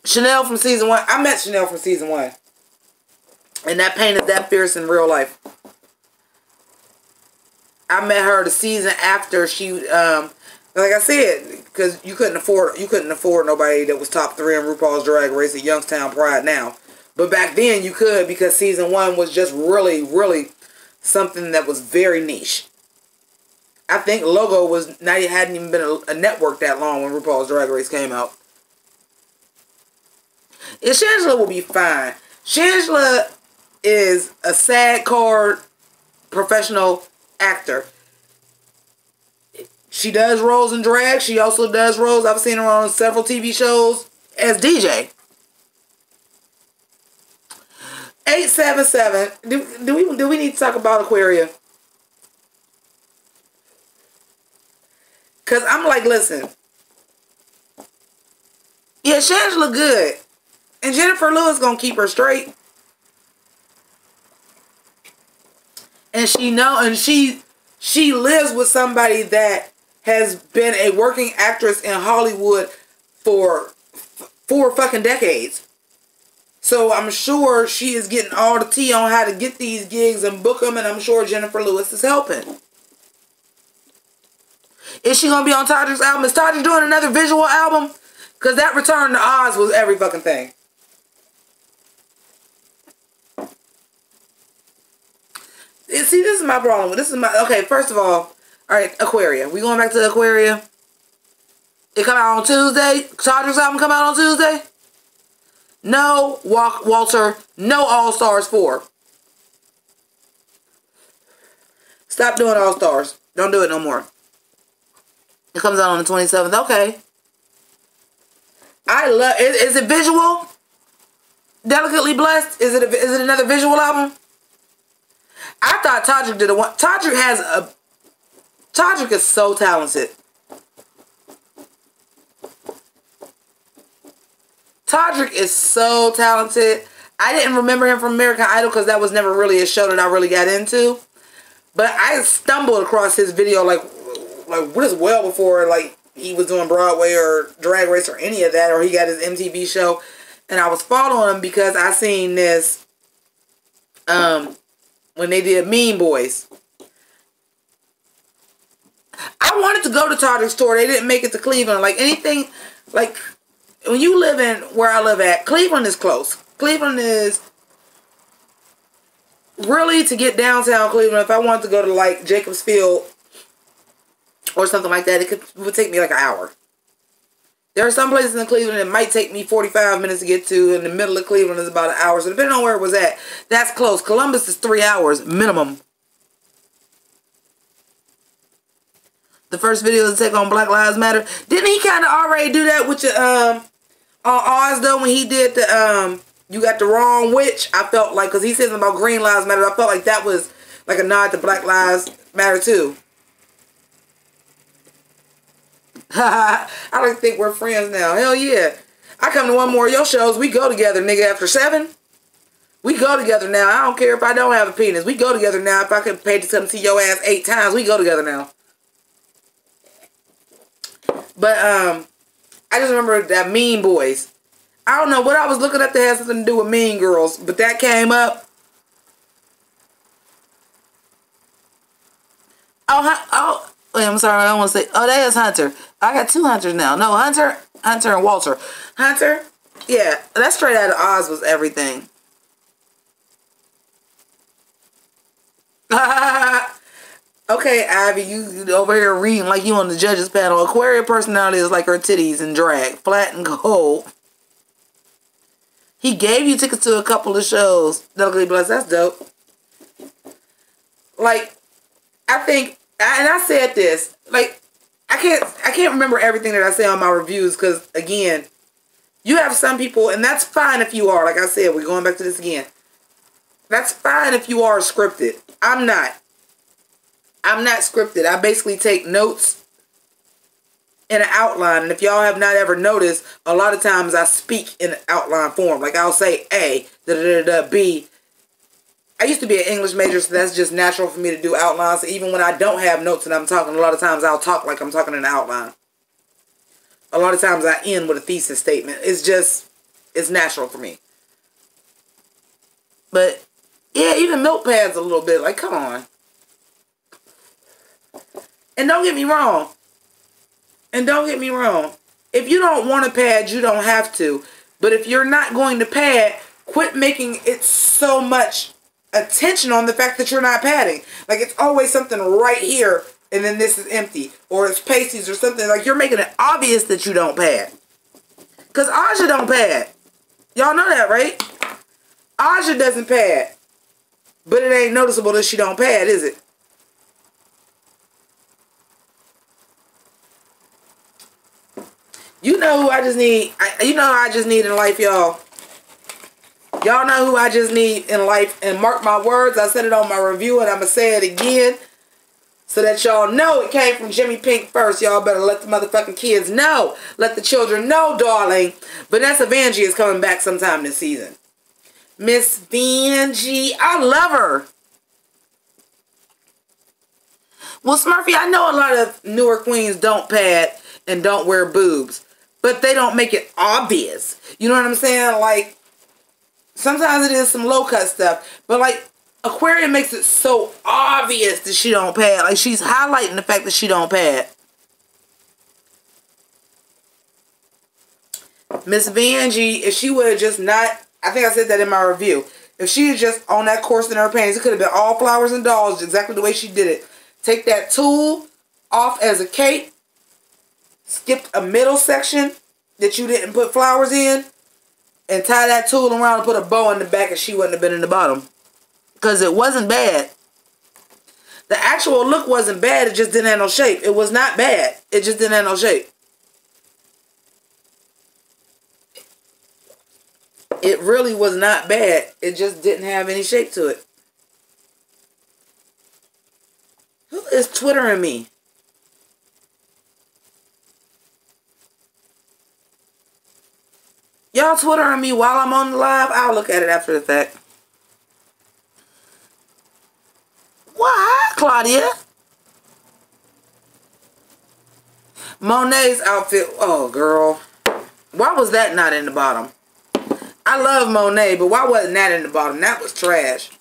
Chanel from season 1. I met Chanel from season 1. And that pain is that fierce in real life. I met her the season after she, like I said, because you couldn't afford nobody that was top 3 in RuPaul's Drag Race at Youngstown Pride now. But back then you could, because season 1 was just really, really something that was very niche. I think Logo hadn't even been a network that long when RuPaul's Drag Race came out. Yeah, Shangela will be fine. Shangela is a sad card professional actor. She does roles in drag. She also does roles. I've seen her on several TV shows as DJ. 877. Do we need to talk about Aquaria? Cause I'm like, listen. Yeah, Shangela good. And Jennifer Lewis gonna keep her straight. And she lives with somebody that has been a working actress in Hollywood for 4 fucking decades. So I'm sure she is getting all the tea on how to get these gigs and book them, and I'm sure Jennifer Lewis is helping. Is she going to be on Todrick's album? Is Todrick doing another visual album? Because that Return to Oz was every fucking thing. See, this is my problem. Okay, first of all, alright, Aquaria. We going back to Aquaria? It come out on Tuesday? Todrick's album come out on Tuesday? No, Walter, no All-Stars 4. Stop doing All-Stars. Don't do it no more. It comes out on the 27th. Okay. I love... Is it visual? Delicately Blessed? Is it another visual album? I thought Todrick did a one. Todrick is so talented. Todrick is so talented. I didn't remember him from American Idol because that was never really a show that I really got into. But I stumbled across his video like what is well before like he was doing Broadway or Drag Race or any of that, or he got his MTV show. And I was following him because I seen this when they did Mean Boys. I wanted to go to Todrick's tour. They didn't make it to Cleveland. Like anything, like when you live in where I live at, Cleveland is close. Cleveland is really, to get downtown Cleveland, if I wanted to go to like Jacobs Field or something like that, it would take me like an hour. There are some places in Cleveland that might take me 45 minutes to get to. In the middle of Cleveland is about an hour. So depending on where it was at, that's close. Columbus is 3 hours minimum. The first video to take on Black Lives Matter. Didn't he kind of already do that with your on Oz though, when he did the You Got the Wrong Witch? I felt like, because he said something about Green Lives Matter, I felt like that was like a nod to Black Lives Matter too. I don't think we're friends now. Hell yeah. I come to one more of your shows. We go together, nigga, after 7. We go together now. I don't care if I don't have a penis. We go together now. If I could pay to come see your ass 8 times, we go together now. But, I just remember that Mean Boys. I don't know what I was looking at that had something to do with Mean Girls, but that came up. Oh, wait, I'm sorry. I don't want to say. Oh, that is Hunter. I got 2 Hunters now. No, Hunter and Walter. Hunter, yeah, that Straight Out of Oz was everything. Okay, Ivy, you over here reading like you on the judges panel. Aquaria personality is like her titties in drag, flat and cold. He gave you tickets to a couple of shows. Delicately Blessed, that's dope. Like, I think, and I said this, like, I can't remember everything that I say on my reviews because, again, you have some people, and that's fine if you are. Like I said, we're going back to this again. That's fine if you are scripted. I'm not. I'm not scripted. I basically take notes in an outline. And if y'all have not ever noticed, a lot of times I speak in an outline form. Like I'll say A, da-da-da-da, B. I used to be an English major, so that's just natural for me to do outlines. So even when I don't have notes and I'm talking, a lot of times I'll talk like I'm talking in an outline. A lot of times I end with a thesis statement. It's natural for me. But, yeah, even notepads a little bit. Like, come on. And don't get me wrong. If you don't want to pad, you don't have to. But if you're not going to pad, quit making it so much attention on the fact that you're not padding. Like, it's always something right here, and then this is empty. Or it's pasties or something. Like, you're making it obvious that you don't pad. Because Aja don't pad. Y'all know that, right? Aja doesn't pad. But it ain't noticeable that she don't pad, is it? You know who I just need. You know who I just need in life, y'all. Y'all know who I just need in life. And mark my words, I said it on my review and I'm going to say it again. So that y'all know it came from JImmiPynk first. Y'all better let the motherfucking kids know. Let the children know, darling. Vanessa Vanjie is coming back sometime this season. Miss Vanjie, I love her. Well, Smurfy, I know a lot of newer queens don't pad and don't wear boobs. But they don't make it obvious. You know what I'm saying? Like, sometimes it is some low-cut stuff. But, like, Aquaria makes it so obvious that she don't pad. Like, she's highlighting the fact that she don't pad. Miss Vanjie, if she would have just not... I think I said that in my review. If she had just on that course in her panties, it could have been all flowers and dolls, exactly the way she did it. Take that tulle off as a cape. Skipped a middle section that you didn't put flowers in. And tie that tulle around and put a bow in the back and she wouldn't have been in the bottom. Because it wasn't bad. The actual look wasn't bad. It just didn't have no shape. It was not bad. It just didn't have no shape. It really was not bad. It just didn't have any shape to it. Who is Twittering me? Y'all Twittering me while I'm on the live? I'll look at it after the fact. Why, Claudia? Monet's outfit. Oh, girl. Why was that not in the bottom? I love Monet, but why wasn't that in the bottom? That was trash.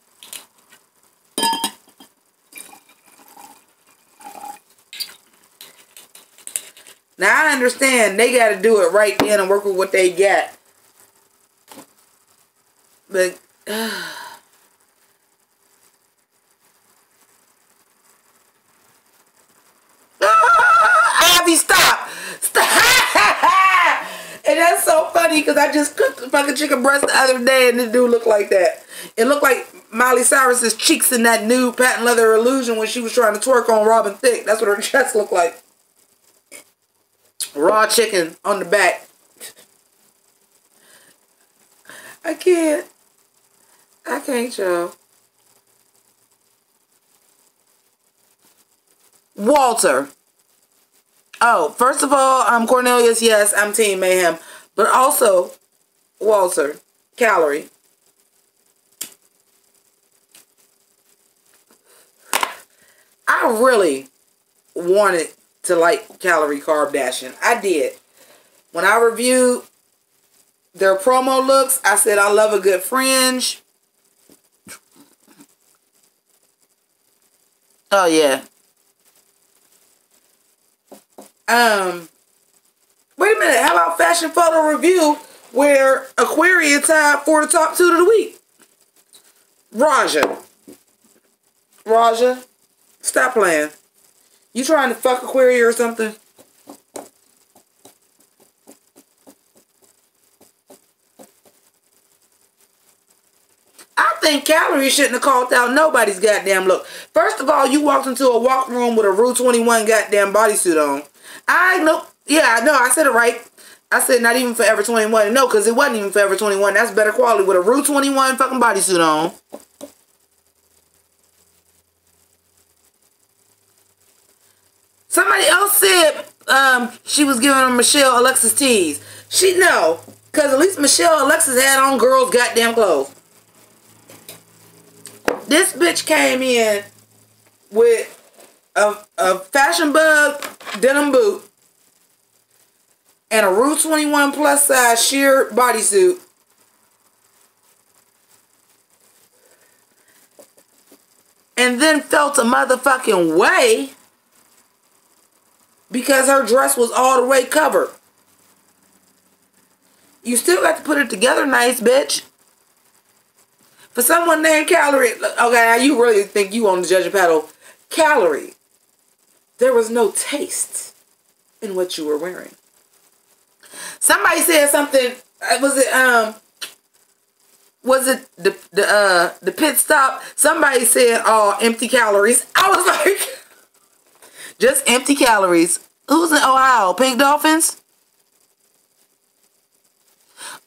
Now, I understand they got to do it right then and work with what they got. But... Abby, stop! Stop! And that's so funny because I just cooked the fucking chicken breast the other day and it do look like that. It looked like Miley Cyrus's cheeks in that new patent leather illusion when she was trying to twerk on Robin Thicke. That's what her chest looked like. Raw chicken on the back. I can't, y'all. Walter. Oh, first of all, Cornelius, yes, I'm Team Mayhem. But also, Walter, Calorie. I really wanted to like Calorie Carb Dashing. I did. When I reviewed their promo looks, I said I love a good fringe. Oh, yeah. Wait a minute. How about Fashion Photo Review where Aquaria tied for the top 2 of the week? Raja, stop playing. You trying to fuck Aquaria or something? I think Calorie shouldn't have called out nobody's goddamn look. First of all, you walked into a walk room with a Rue 21 goddamn bodysuit on. I know. Yeah, no, I said it right. I said not even Forever 21. No, because it wasn't even Forever 21. That's better quality with a Rue 21 fucking bodysuit on. Somebody else said she was giving her Michelle Alexis tease. No, because at least Michelle Alexis had on girls' goddamn clothes. This bitch came in with a Fashion Bug denim boot and a Rue 21 plus size sheer bodysuit. And then felt a motherfucking way because her dress was all the way covered. You still got to put it together nice, bitch. For someone named Calorie, okay, now you really think you on the judging paddle. Calorie, there was no taste in what you were wearing. Somebody said something. Was it the pit stop? Somebody said, "Oh, empty calories." I was like, just empty calories. Who's in Ohio? Pink Dolphins?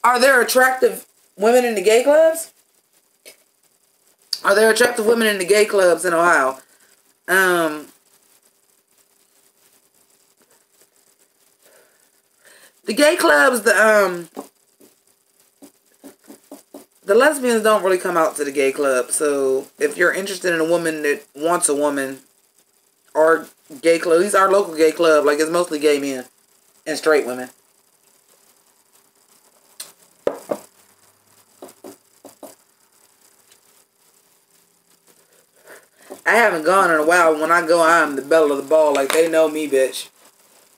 Are there attractive women in the gay clubs? Are there attractive women in the gay clubs in Ohio? The gay clubs, the lesbians don't really come out to the gay club. So if you're interested in a woman that wants a woman, or gay club, these are local gay club, like it's mostly gay men and straight women. I haven't gone in a while. When I go, I'm the belle of the ball. Like, they know me, bitch.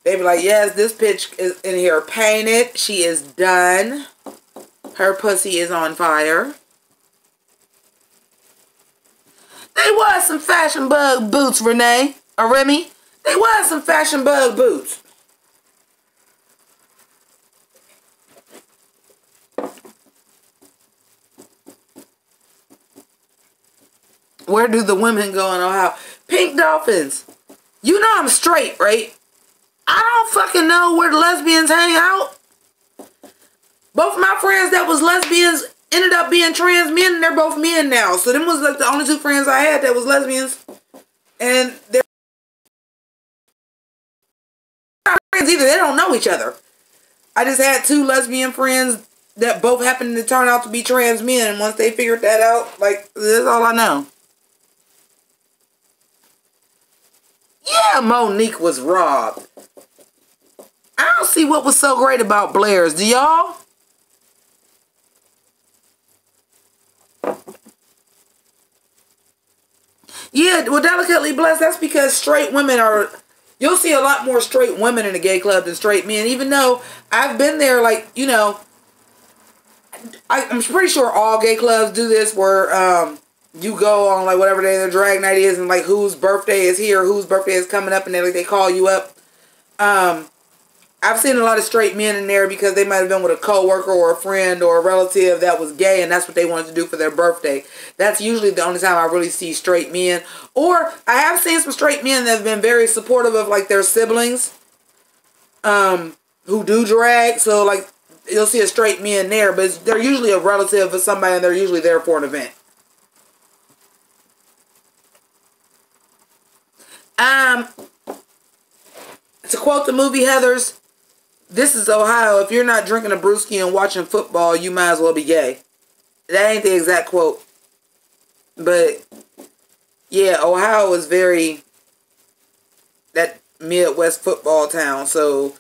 They be like, yes, this bitch is in here painted. She is done. Her pussy is on fire. They was some Fashion Bug boots, Renee. Or Remy. They was some Fashion Bug boots. Where do the women go in Ohio? Pink Dolphins. You know I'm straight, right? I don't fucking know where the lesbians hang out. Both of my friends that was lesbians ended up being trans men, and they're both men now. So them was like the only two friends I had that was lesbians. And they're not friends either. They don't know each other. I just had two lesbian friends that both happened to turn out to be trans men. And once they figured that out, like, that's all I know. Yeah, Monique was robbed. I don't see what was so great about Blair's. Do y'all? Yeah, well, delicately blessed. That's because straight women are... You'll see a lot more straight women in the gay club than straight men. Even though I've been there, like, you know... I'm pretty sure all gay clubs do this where you go on, like, whatever day their drag night is, and, like, whose birthday is here, whose birthday is coming up, and they call you up. I've seen a lot of straight men in there because they might have been with a coworker or a friend or a relative that was gay, and that's what they wanted to do for their birthday. That's usually the only time I really see straight men. Or I have seen some straight men that have been very supportive of, like, their siblings who do drag. So, like, you'll see a straight man there, but they're usually a relative of somebody, and they're usually there for an event. To quote the movie Heathers, this is Ohio. If you're not drinking a brewski and watching football, you might as well be gay. That ain't the exact quote. But, yeah, Ohio is very... that Midwest football town. So,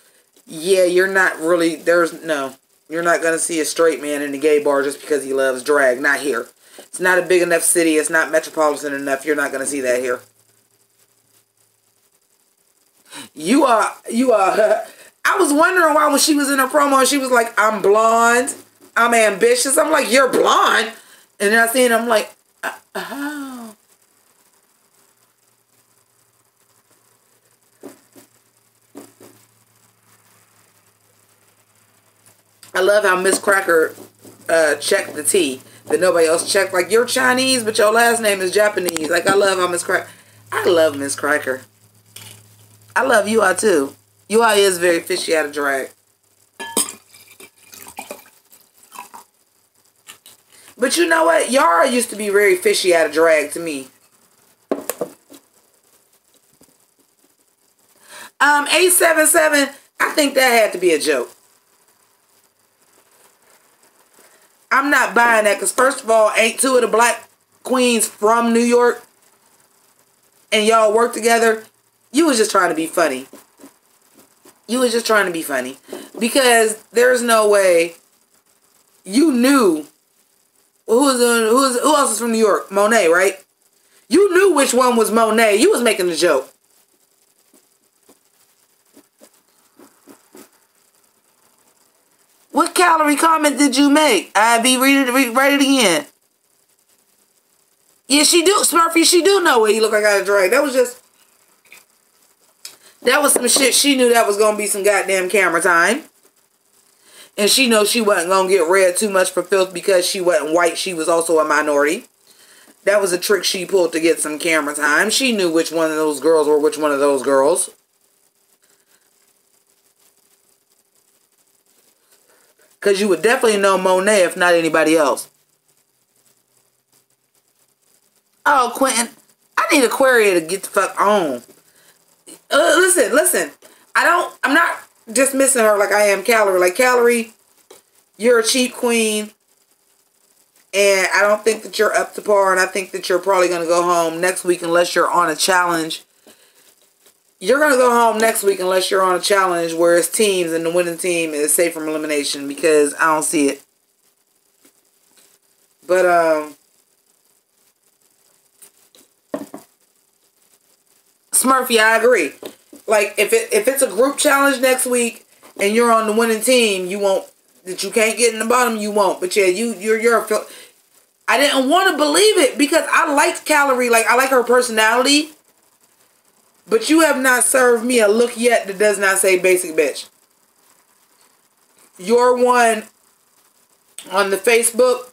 yeah, you're not really... No. You're not going to see a straight man in a gay bar just because he loves drag. Not here. It's not a big enough city. It's not metropolitan enough. You're not going to see that here. You are... I was wondering why when she was in her promo, she was like, I'm blonde, I'm ambitious. I'm like, you're blonde? And then I seen I'm like, oh. I love how Miss Cracker checked the T that nobody else checked. Like, you're Chinese, but your last name is Japanese. Like, I love how Miss Cracker... I love Miss Cracker. I love UI too. UI is very fishy out of drag. But you know what? Yara used to be very fishy out of drag to me. 877, I think that had to be a joke. I'm not buying that because first of all, ain't two of the black queens from New York and y'all work together. You was just trying to be funny. You was just trying to be funny. Because there's no way you knew who else is from New York? Monet, right? You knew which one was Monet. You was making a joke. What calorie comment did you make? I'd be write it again. Yeah, she do. Smurfy, she do know what he look like out of drag. That was just... That was some shit. She knew that was going to be some goddamn camera time. And she knows she wasn't going to get read too much for filth because she wasn't white. She was also a minority. That was a trick she pulled to get some camera time. She knew which one of those girls were which one of those girls. Because you would definitely know Monet if not anybody else. Oh, Quentin. I need Aquaria to get the fuck on. Listen. I'm not dismissing her like I am Calorie. Like, Calorie, you're a cheap queen. And I don't think that you're up to par. And I think that you're probably going to go home next week unless you're on a challenge. You're going to go home next week unless you're on a challenge where it's teams and the winning team is safe from elimination. Because I don't see it. But, Smurfy, I agree. Like, if it's a group challenge next week and you're on the winning team, you won't. That you can't get in the bottom, you won't. But yeah, you're. I didn't want to believe it because I liked Calorie. Like, I like her personality. But you have not served me a look yet that does not say basic bitch. Your one on the Facebook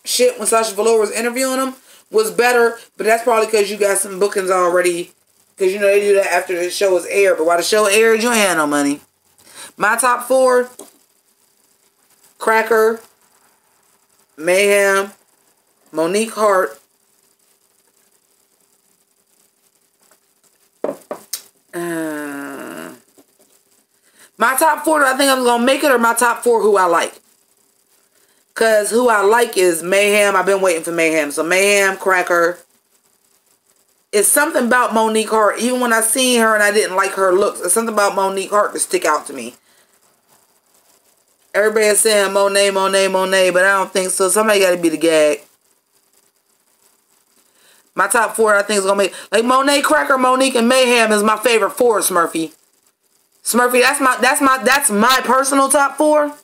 shit when Sasha Velour was interviewing him was better, but that's probably because you got some bookings already. Because, you know, they do that after the show is aired. But while the show aired, you ain't had no money. My top 4. Cracker, Mayhem, Monique Hart, my top 4 that I think I'm going to make it, or my top 4 who I like. Because who I like is Mayhem. I've been waiting for Mayhem. So Mayhem, Cracker. It's something about Monique Hart. Even when I seen her and I didn't like her looks, it's something about Monique Hart that stick out to me. Everybody is saying Monet, Monet, Monet, but I don't think so. Somebody got to be the gag. My top 4 I think is going to make... Like Monet, Cracker, Monique, and Mayhem is my favorite 4, Smurfy. Smurfy, that's my personal top 4.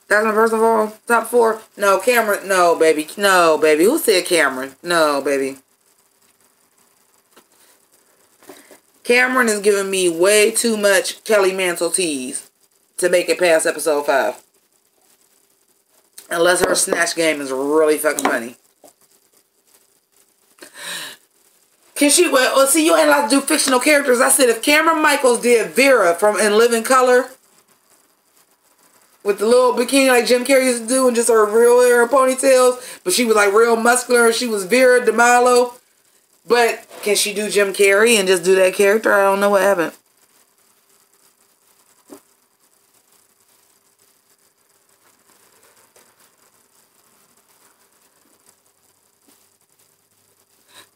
That's my personal top 4. No, Cameron. No, baby. No, baby. Who said Cameron? No, baby. Cameron is giving me way too much Kelly Mantle tease to make it past episode 5. Unless her snatch game is really fucking funny. Can she... Well, see, you ain't allowed to do fictional characters. I said if Cameron Michaels did Vera from In Living Color... with the little bikini like Jim Carrey used to do and just her real hair and ponytails. But she was like real muscular. She was Vera DeMalo. But can she do Jim Carrey and just do that character? I don't know what happened.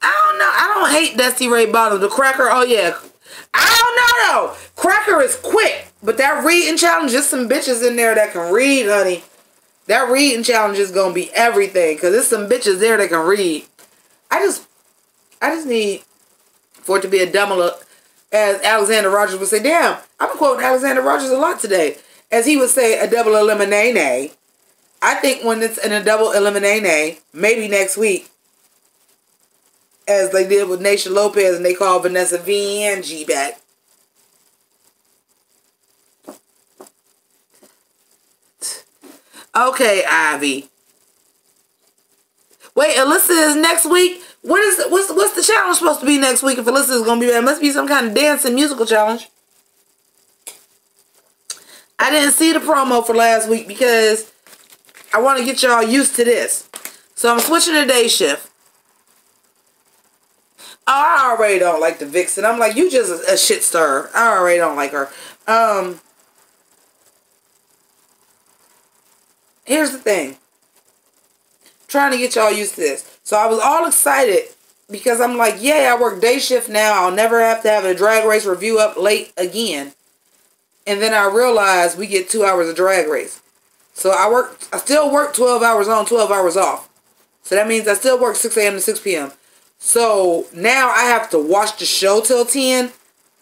I don't know. I don't hate Dusty Ray Bottoms. The Cracker, oh yeah. I don't know though. Cracker is quick. But that reading challenge, just some bitches in there that can read, honey. That reading challenge is going to be everything. Because there's some bitches there that can read. I just need for it to be a double, as Alexander Rogers would say. Damn, I'm quoting Alexander Rogers a lot today. As he would say, a double eliminate. I think when it's in a double eliminate, maybe next week, as they did with Naysha Lopez and they called Vanessa VNG back. Okay, Ivy. Wait, Alyssa is next week? What's the challenge supposed to be next week if Alyssa is going to be there? It must be some kind of dancing musical challenge. I didn't see the promo for last week because I want to get y'all used to this. So I'm switching to day shift. Oh, I already don't like the Vixen. I'm like, you just a shit stirrer. I already don't like her. Here's the thing. Trying to get y'all used to this. So I was all excited because I'm like, yeah, I work day shift now. I'll never have to have a drag race review up late again. And then I realized we get 2 hours of drag race. So I still work 12 hours on, 12 hours off. So that means I still work 6 a.m. to 6 p.m. So now I have to watch the show till 10,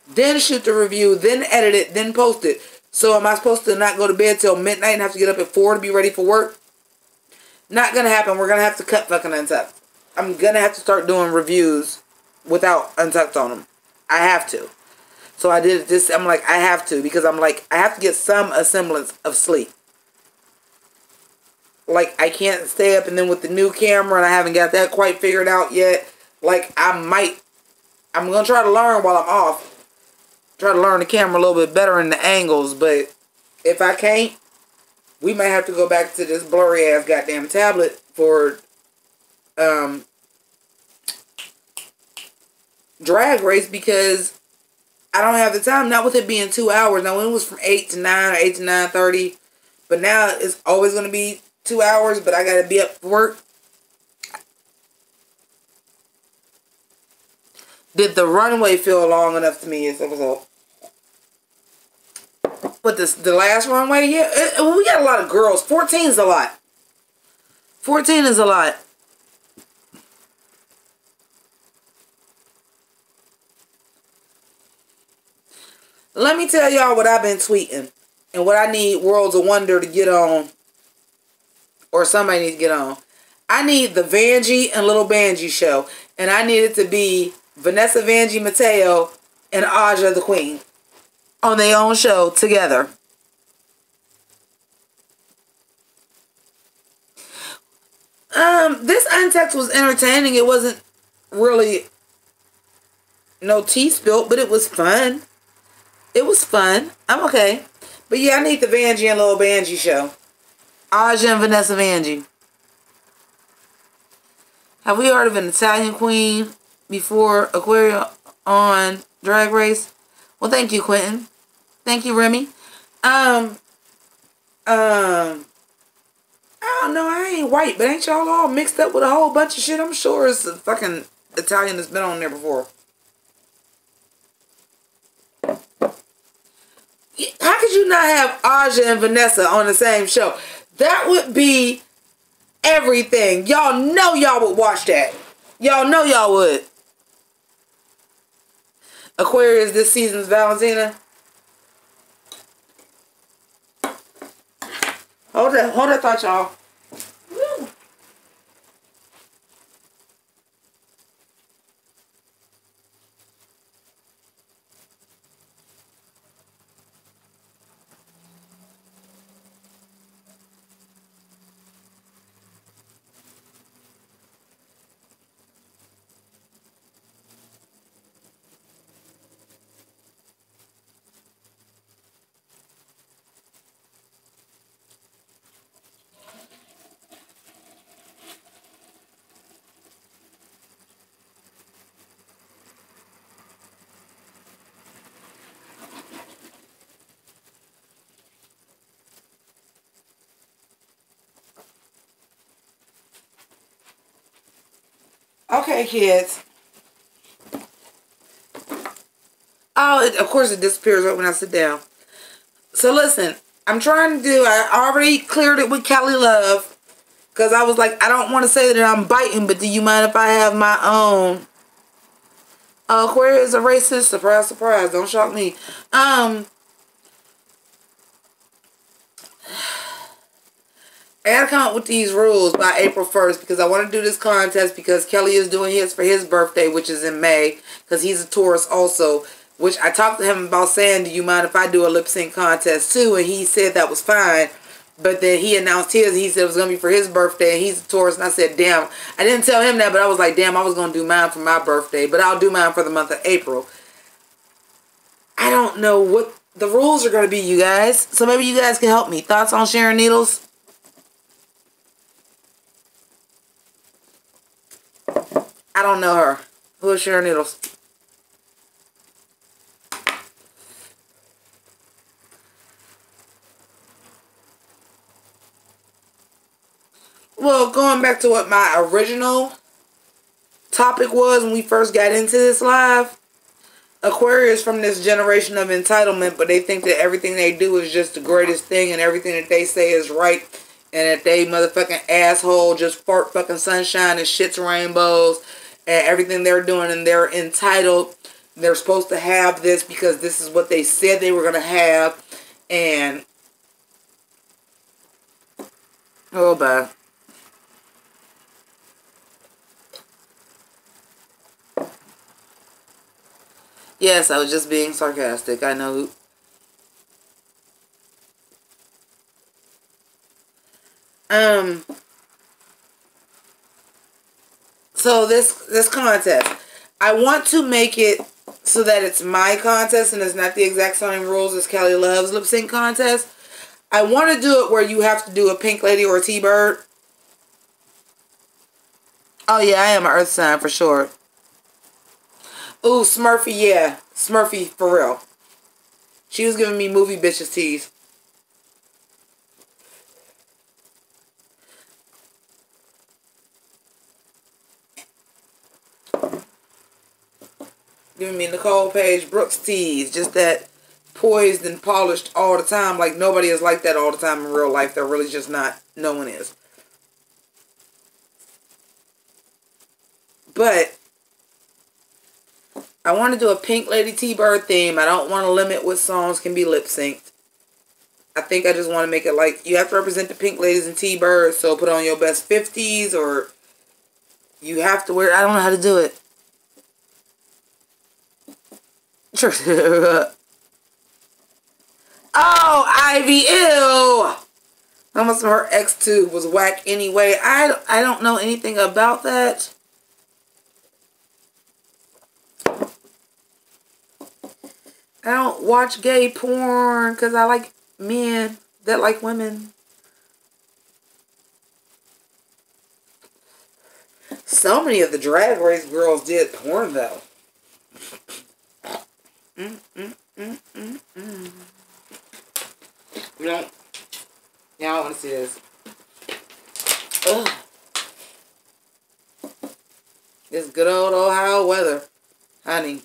then shoot the review, then edit it, then post it. So am I supposed to not go to bed till midnight and have to get up at 4 to be ready for work? Not going to happen. We're going to have to cut fucking Untucked. I'm going to have to start doing reviews without Untucked on them. I have to. So I did this. I'm like, I have to. Because I'm like, I have to get some semblance of sleep. Like, I can't stay up and then with the new camera and I haven't got that quite figured out yet. Like, I'm going to try to learn while I'm off. Try to learn the camera a little bit better in the angles. But if I can't, we might have to go back to this blurry ass goddamn tablet for drag race because I don't have the time. Not with it being 2 hours. Now, when it was from 8 to 9 or 8 to 9:30. But now it's always going to be 2 hours. But I got to be up for work. Did the runway feel long enough to me? But the last runway, yeah, we got a lot of girls. 14 is a lot. 14 is a lot. Let me tell y'all what I've been tweeting and what I need Worlds of Wonder to get on, or somebody needs to get on. I need the Vanjie and Little Banji show, and I need it to be Vanessa Vanjie Mateo and Aja the Queen on their own show together. This Untucked was entertaining. It wasn't really no tea spilt, but it was fun. It was fun. I'm okay. But yeah, I need the Vanjie and Lil Vanjie show. Aja and Vanessa Vanjie. Have we heard of an Italian queen before Aquaria on Drag Race? Well, thank you, Quentin. Thank you, Remy. I don't know. I ain't white, but ain't y'all all mixed up with a whole bunch of shit? I'm sure it's a fucking Italian that's been on there before. How could you not have Aja and Vanessa on the same show? That would be everything. Y'all know y'all would watch that. Y'all know y'all would. Aquarius this season's Valentina. Hold that thought, y'all. Okay, kids. Oh, of course it disappears right when I sit down. So listen, I'm trying to do, I already cleared it with Kelly Love. Because I was like, I don't want to say that I'm biting, but do you mind if I have my own? Aquarius is a racist. Surprise, surprise. Don't shock me. I gotta come up with these rules by April 1st because I want to do this contest because Kelly is doing his for his birthday, which is in May, because he's a Taurus also, which I talked to him about saying, do you mind if I do a lip sync contest too? And he said that was fine. But then he announced his, and he said it was going to be for his birthday, and he's a Taurus, and I said, damn. I didn't tell him that, but I was like, damn, I was going to do mine for my birthday, but I'll do mine for the month of April. I don't know what the rules are going to be, you guys. So maybe you guys can help me. Thoughts on Sharon Needles? I don't know her. Who is Sharon Needles? Well, going back to what my original topic was when we first got into this live, Aquarius from this generation of entitlement, but they think that everything they do is just the greatest thing and everything that they say is right, and that they motherfucking asshole just fart fucking sunshine and shits rainbows and everything they're doing, and they're entitled. They're supposed to have this because this is what they said they were going to have, and oh, bye. Yes, I was just being sarcastic. I know. So this contest, I want to make it so that it's my contest and it's not the exact same rules as Kelly Love's lip sync contest. I want to do it where you have to do a pink lady or a T-bird. Oh yeah, I am an earth sign for sure. Ooh, Smurfy, yeah. Smurfy, for real. She was giving me movie bitches tease. Giving me Nicole Page Brooks tease. Just that poised and polished all the time. Like nobody is like that all the time in real life. They're really just not. No one is. But I want to do a Pink Lady T-Bird theme. I don't want to limit what songs can be lip-synced. I think I just want to make it like you have to represent the Pink Ladies and T-Birds. So put on your best 50s or you have to wear... I don't know how to do it. Oh, Ivy, ew! Almost her X2 was whack anyway. I don't know anything about that. I don't watch gay porn because I like men that like women. So many of the Drag Race girls did porn though. You don't. Y'all want to see this? Ugh. This good old Ohio weather, honey.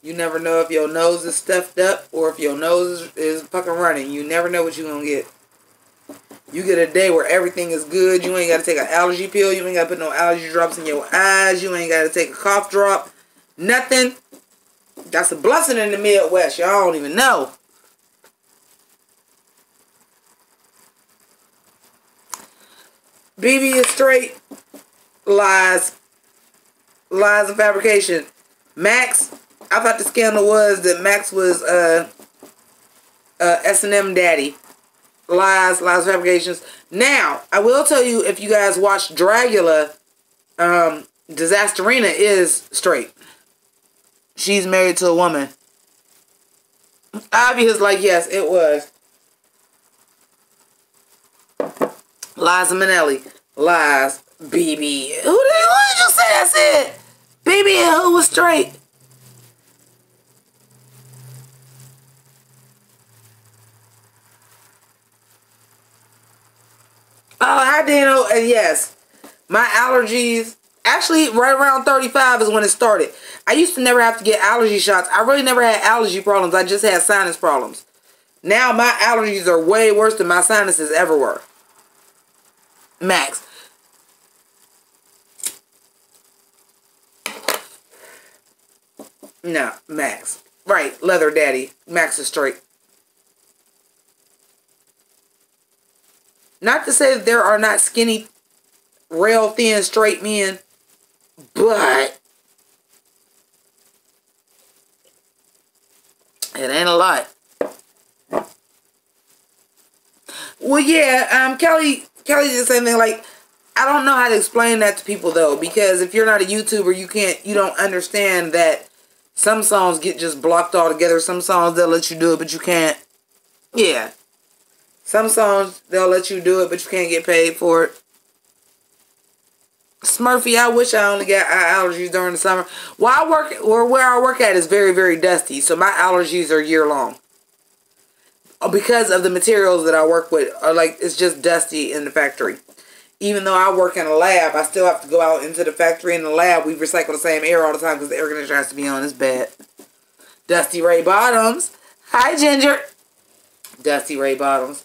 You never know if your nose is stuffed up or if your nose is fucking running. You never know what you're gonna get. You get a day where everything is good. You ain't got to take an allergy pill. You ain't got to put no allergy drops in your eyes. You ain't got to take a cough drop. Nothing. That's a blessing in the Midwest. Y'all don't even know. BB is straight. Lies. Lies and fabrication. Max, I thought the scandal was that Max was S&M daddy. Lies, fabrications. Now, I will tell you, if you guys watched Dragula, Disasterina is straight. She's married to a woman. Obvious, like, yes, it was. Liza Minnelli. Lies. BB. Who did you say that's it? BB and who was straight? Oh, I didn't know. And yes, my allergies, actually right around 35 is when it started. I used to never have to get allergy shots. I really never had allergy problems. I just had sinus problems. Now my allergies are way worse than my sinuses ever were. Max. No, Max. Right, leather daddy. Max is straight. Not to say that there are not skinny, rail thin, straight men, but it ain't a lot. Well, yeah, Kelly did the same thing. Like, I don't know how to explain that to people though, because if you're not a YouTuber, you don't understand that some songs get just blocked altogether. Some songs they'll let you do it, but you can't. Yeah. Some songs, they'll let you do it, but you can't get paid for it. Smurfy, I wish I only got eye allergies during the summer. Where I work at is very, very dusty, so my allergies are year long. Because of the materials that I work with, are like, it's just dusty in the factory. Even though I work in a lab, I still have to go out into the factory. In the lab, we recycle the same air all the time because the air conditioner has to be on. It's bad. Dusty Ray Bottoms. Hi, Ginger. Dusty Ray Bottoms.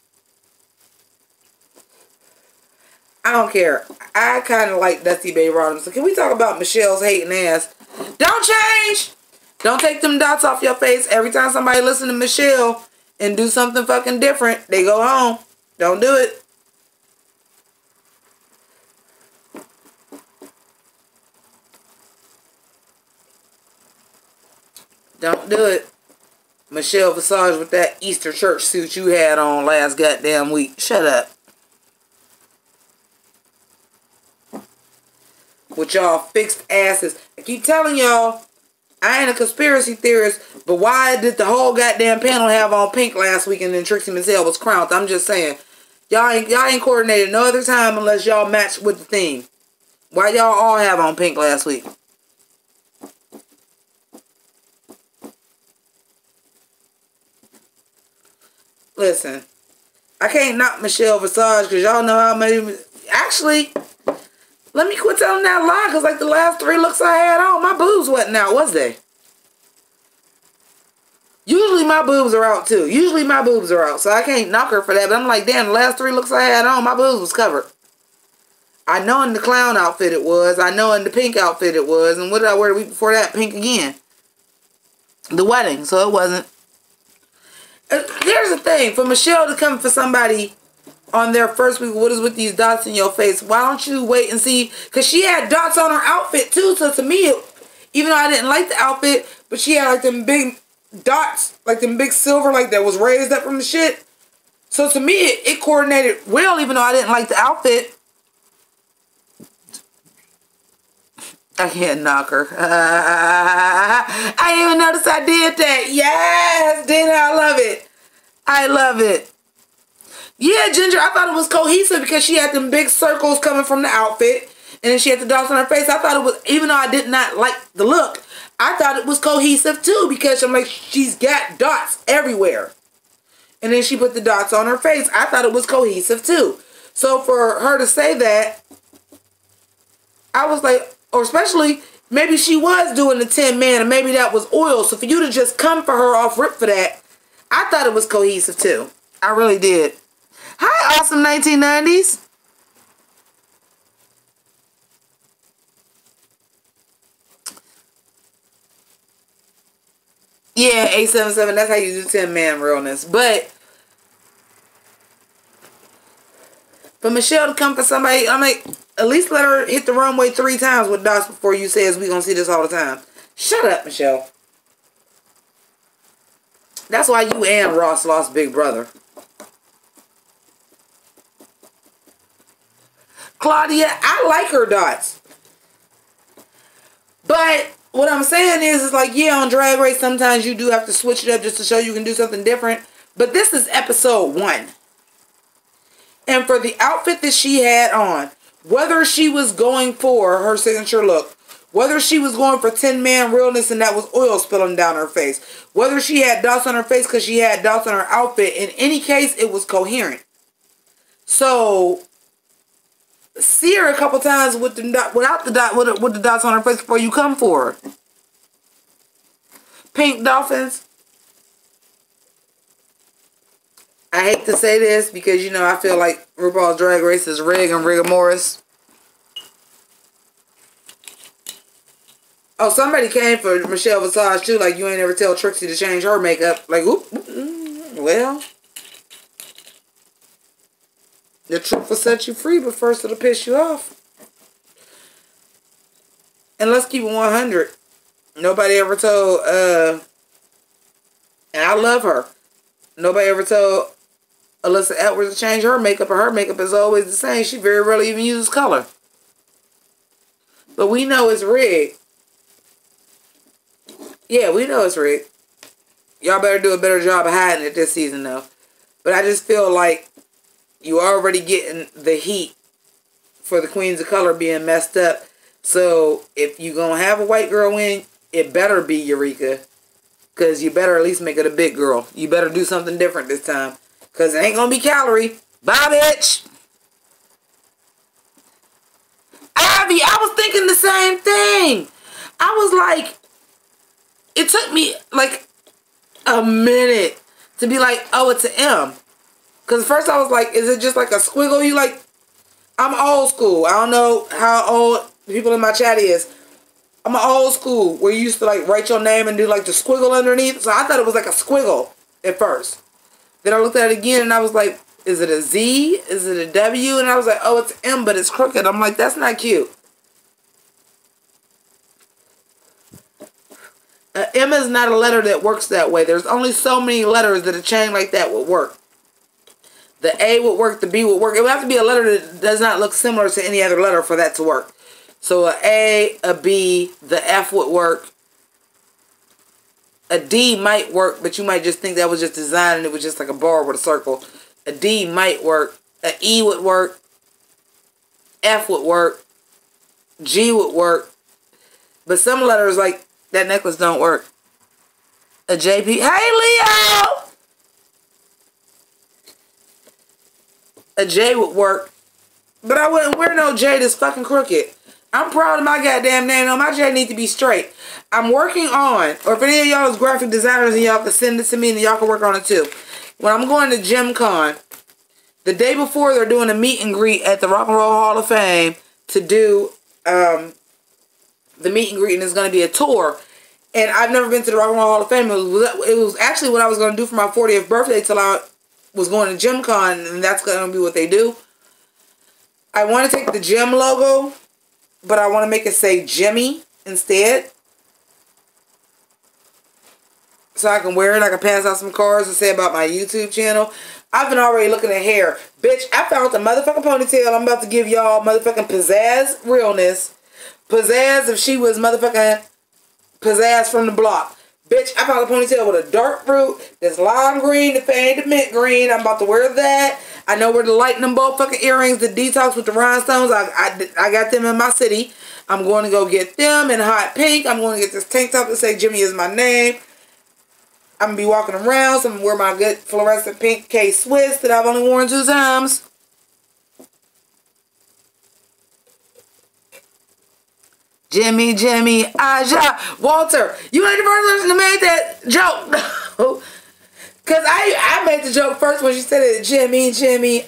I don't care. I kind of like Dusty Bay Bottoms. So can we talk about Michelle's hating ass? Don't change! Don't take them dots off your face. Every time somebody listen to Michelle and do something fucking different, they go home. Don't do it. Don't do it. Michelle Visage with that Easter church suit you had on last goddamn week. Shut up. With y'all fixed asses. I keep telling y'all, I ain't a conspiracy theorist, but why did the whole goddamn panel have on pink last week and then Trixie Mattel was crowned? I'm just saying. Y'all ain't coordinated no other time unless y'all match with the theme. Why y'all all have on pink last week? Listen, I can't knock Michelle Visage because y'all know how many... Actually... Let me quit telling that lie, because like the last 3 looks I had on, my boobs wasn't out, was they? Usually my boobs are out too. Usually my boobs are out, so I can't knock her for that. But I'm like, damn, the last 3 looks I had on, my boobs was covered. I know in the clown outfit it was. I know in the pink outfit it was. And what did I wear the week before that? Pink again. The wedding, so it wasn't. Here's the thing. For Michelle to come for somebody... on their first week, what is with these dots in your face? Why don't you wait and see? Because she had dots on her outfit too. So to me, even though I didn't like the outfit, but she had like them big dots, like them big silver, like that was raised up from the shit. So to me, it coordinated well, even though I didn't like the outfit. I can't knock her. I didn't even notice I did that. Yes, Dana, I love it. I love it. Yeah, Ginger, I thought it was cohesive because she had them big circles coming from the outfit. And then she had the dots on her face. I thought it was, even though I did not like the look, I thought it was cohesive too because I'm like, she's got dots everywhere. And then she put the dots on her face. I thought it was cohesive too. So for her to say that, I was like, or especially, maybe she was doing the 10 man and maybe that was oil. So for you to just come for her off rip for that, I thought it was cohesive too. I really did. Hi, awesome 1990s. Yeah, 877, that's how you do 10 man realness. But for Michelle to come for somebody, I'm like, at least let her hit the runway 3 times with dots before you says we gonna see this all the time. Shut up, Michelle. That's why you and Ross lost Big Brother. Claudia, I like her dots. But what I'm saying is like, yeah, on Drag Race, sometimes you do have to switch it up just to show you can do something different. But this is episode 1. And for the outfit that she had on, whether she was going for her signature look, whether she was going for 10 man realness and that was oil spilling down her face, whether she had dots on her face because she had dots on her outfit, in any case, it was coherent. So see her a couple times with the without the dot with the dots on her face before you come for her. Pink Dolphins. I hate to say this because, you know, I feel like RuPaul's Drag Race is Rig and Rigor Morris. Oh, somebody came for Michelle Visage too. Like, you ain't ever tell Trixie to change her makeup. Like, oop, well, the truth will set you free, but first it'll piss you off. And let's keep it 100. Nobody ever told, and I love her, nobody ever told Alyssa Edwards to change her makeup, and her makeup is always the same. She very rarely even uses color. But we know it's rigged. Yeah, we know it's rigged. Y'all better do a better job of hiding it this season, though. But I just feel like you already getting the heat for the Queens of Color being messed up. So if you gonna have a white girl win, it better be Eureka. Because you better at least make it a big girl. You better do something different this time. Because it ain't gonna be Calorie. Bye, bitch. Ivy, I was thinking the same thing. I was like, it took me like a minute to be like, oh, it's an M. Because first I was like, is it just like a squiggle? You like, I'm old school. I don't know how old people in my chat is. I'm old school where you used to like write your name and do like the squiggle underneath. So I thought it was like a squiggle at first. Then I looked at it again and I was like, is it a Z? Is it a W? And I was like, oh, it's M, but it's crooked. I'm like, that's not cute. M is not a letter that works that way. There's only so many letters that a chain like that would work. The A would work, the B would work. It would have to be a letter that does not look similar to any other letter for that to work. So a A, a B, the F would work. A D might work, but you might just think that was just design and it was just like a bar with a circle. A D might work. A E would work. F would work. G would work. But some letters like that necklace don't work. A JP. Hey, Leo! A J would work. But I wouldn't wear no J that's fucking crooked. I'm proud of my goddamn name. No, my J need to be straight. I'm working on, or if any of y'all is graphic designers and y'all can send it to me and y'all can work on it too. When I'm going to Gym Con, the day before they're doing a meet and greet at the Rock and Roll Hall of Fame to do the meet and greet, and it's going to be a tour. And I've never been to the Rock and Roll Hall of Fame. It was actually what I was going to do for my 40th birthday till I was going to Gym Con, and that's going to be what they do. I want to take the gym logo, but I want to make it say Jimmi instead. So I can wear it. I can pass out some cards and say about my YouTube channel. I've been already looking at hair. Bitch, I found the motherfucking ponytail. I'm about to give y'all motherfucking pizzazz realness. pizzazz if she was motherfucking pizzazz from the block. Bitch, I found a ponytail with a dark fruit. This lime green, the faded mint green. I'm about to wear that. I know where to lighten them both fucking earrings, the detox with the rhinestones. I got them in my city. I'm going to go get them in hot pink. I'm going to get this tank top that say Jimmy is my name. I'm going to be walking around. So I'm going to wear my good fluorescent pink K-Swiss that I've only worn 2 times. Jimmy, Aja. Walter, you ain't the first person to make that joke. Because I made the joke first when she said it. Jimmy,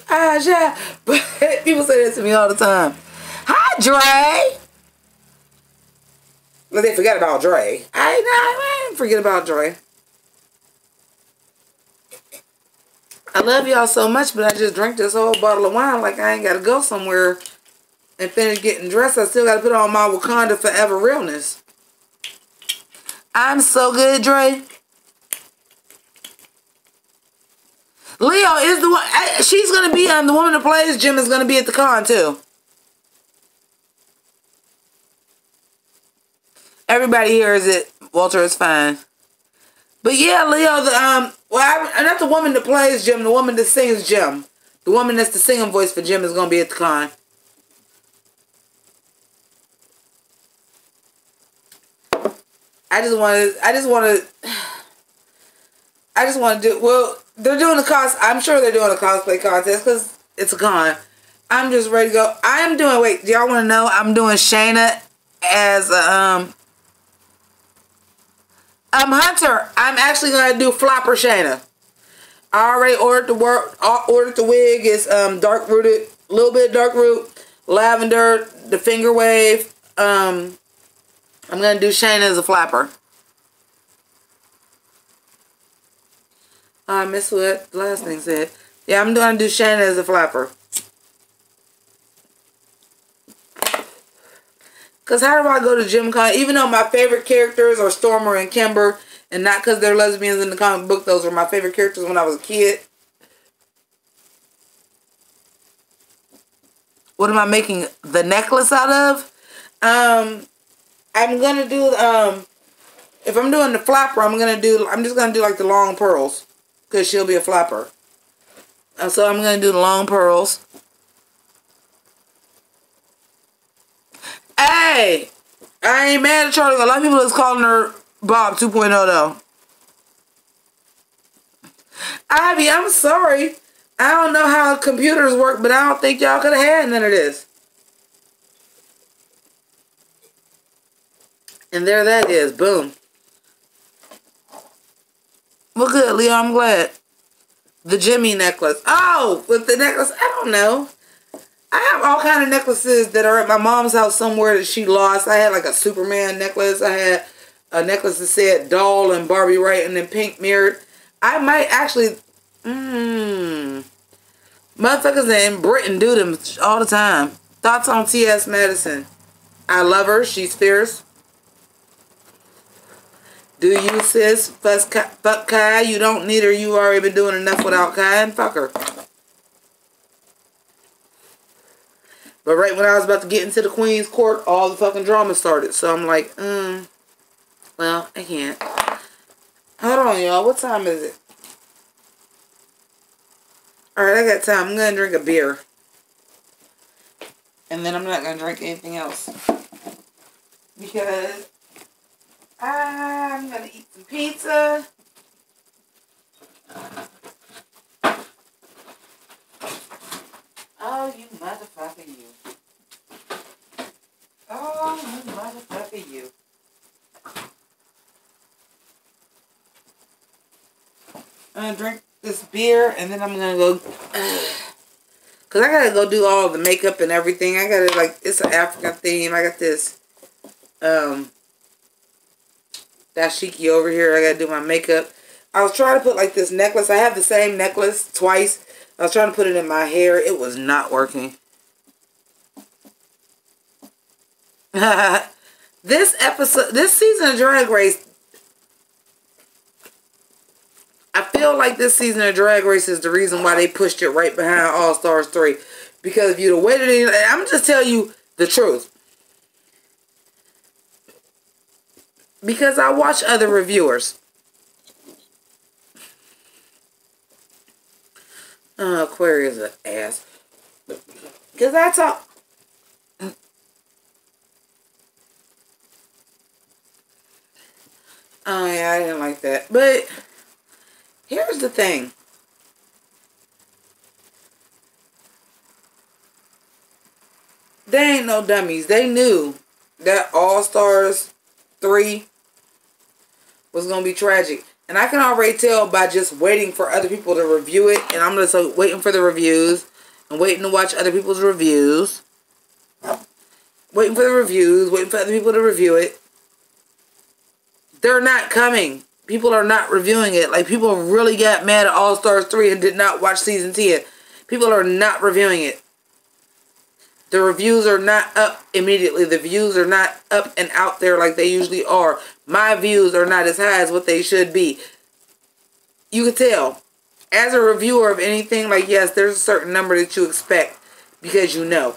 Aja. But people say that to me all the time. Hi, Dre. Well, they forgot about Dre. I didn't forget about Dre. I love y'all so much, but I just drank this whole bottle of wine like I ain't got to go somewhere and finish getting dressed. I still got to put on my Wakanda Forever realness. I'm so good, Dre. Leo is the one. She's going to be on the woman that plays Jim is going to be at the con, too. Everybody hears it. Walter is fine. But yeah, Leo, not the woman that plays Jim, the woman that sings Jim. The woman that's the singing voice for Jim is going to be at the con. I just want to do, well, they're doing I'm sure they're doing a cosplay contest because it's a con. I'm just ready to go. Wait, do y'all want to know? I'm doing Shayna as Hunter. I'm actually going to do Flopper Shayna. I already ordered the wig. It's dark rooted, a little bit dark root, lavender, the finger wave. I'm going to do Shayna as a flapper. I missed what the last thing said. Yeah, I'm going to do Shayna as a flapper. Because how do I go to Gym Con? Even though my favorite characters are Stormer and Kimber, and not because they're lesbians in the comic book, those were my favorite characters when I was a kid. What am I making the necklace out of? I'm going to do, if I'm doing the flapper, I'm just going to do like the long pearls. Because she'll be a flapper. So I'm going to do the long pearls. Hey! I ain't mad at Charlie. A lot of people is calling her Bob 2.0 though. Ivy, I'm sorry. I don't know how computers work, but I don't think y'all could have had none of this. And there that is. Boom. Well, good, Leo. I'm glad. The Jimmy necklace. Oh, with the necklace. I don't know. I have all kind of necklaces that are at my mom's house somewhere that she lost. I had like a Superman necklace. I had a necklace that said doll and Barbie right and then pink mirrored. I might actually... Motherfuckers in Britain do them all the time. Thoughts on T.S. Madison? I love her. She's fierce. Do you, sis? Fuck Kai. You don't need her. You already been doing enough without Kai, and fuck her. But right when I was about to get into the Queen's Court, all the fucking drama started. So I'm like, well, I can't. Hold on, y'all. What time is it? Alright, I got time. I'm going to drink a beer. And then I'm not going to drink anything else. Because I'm going to eat some pizza. Oh, you motherfucker, you. Oh, you motherfucker, you. I'm going to drink this beer, and then I'm going to go... Because I got to go do all the makeup and everything. I got to, like, it's an African theme. I got this, dashiki over here. I got to do my makeup. I was trying to put, like, this necklace. I have the same necklace twice. I was trying to put it in my hair. It was not working. This season of Drag Race, I feel like this season of Drag Race is the reason why they pushed it right behind All Stars 3. Because if you'd have waited, I'm just telling you the truth. Because I watch other reviewers. Aquarius an ass. Because I talk. Oh yeah, I didn't like that. But here's the thing. They ain't no dummies. They knew that All Stars 3 was going to be tragic. And I can already tell by just waiting for other people to review it. And I'm just waiting for the reviews. And waiting to watch other people's reviews. Waiting for the reviews. Waiting for other people to review it. They're not coming. People are not reviewing it. Like, people really got mad at All Stars 3 and did not watch season 10. People are not reviewing it. The reviews are not up immediately. The views are not up and out there like they usually are. My views are not as high as what they should be. You can tell. As a reviewer of anything, like, yes, there's a certain number that you expect. Because you know.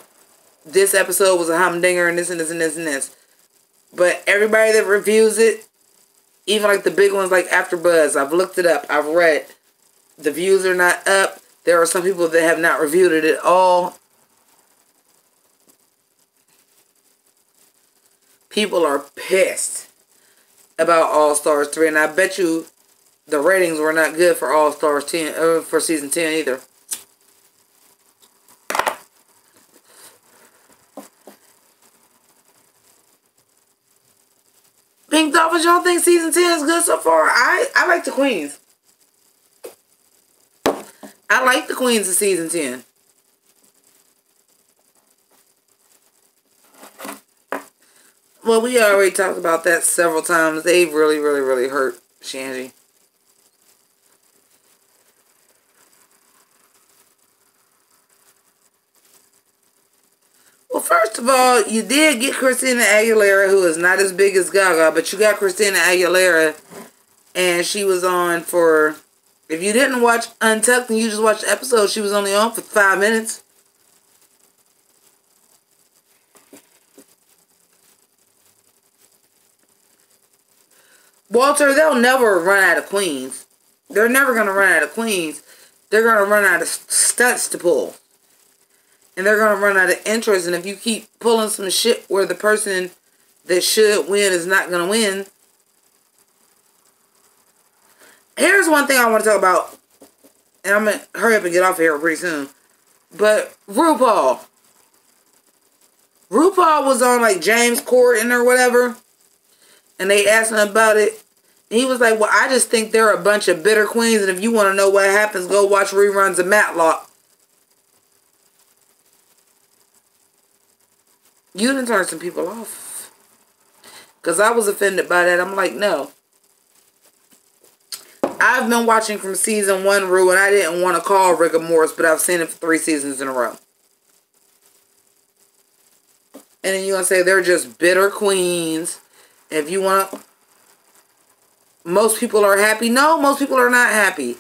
This episode was a humdinger and this and this and this and this. But everybody that reviews it, even like the big ones like AfterBuzz, I've looked it up. I've read. The views are not up. There are some people that have not reviewed it at all. People are pissed about All Stars 3. And I bet you the ratings were not good for All Stars 10, for season 10 either. Pink Dolphins, y'all think season 10 is good so far? I like the queens. I like the queens of season 10. Well, we already talked about that several times. They really, really, really hurt Shanji. Well, first of all, you did get Christina Aguilera, who is not as big as Gaga, but you got Christina Aguilera, and she was on for, if you didn't watch Untucked and you just watched the episode, she was only on for 5 minutes. Walter, they'll never run out of queens. They're never going to run out of queens. They're going to run out of stunts to pull. And they're going to run out of interest. And if you keep pulling some shit where the person that should win is not going to win. Here's one thing I want to talk about. And I'm going to hurry up and get off of here pretty soon. But RuPaul. RuPaul was on like James Corden or whatever. And they asked him about it. And he was like, well, I just think they're a bunch of bitter queens. And if you want to know what happens, go watch reruns of Matlock. You done turned some people off. Because I was offended by that. I'm like, no. I've been watching from season 1, Ru, and I didn't want to call rigor mortis, but I've seen it for 3 seasons in a row. And then you're going to say they're just bitter queens. If you want to... Most people are happy. No, most people are not happy.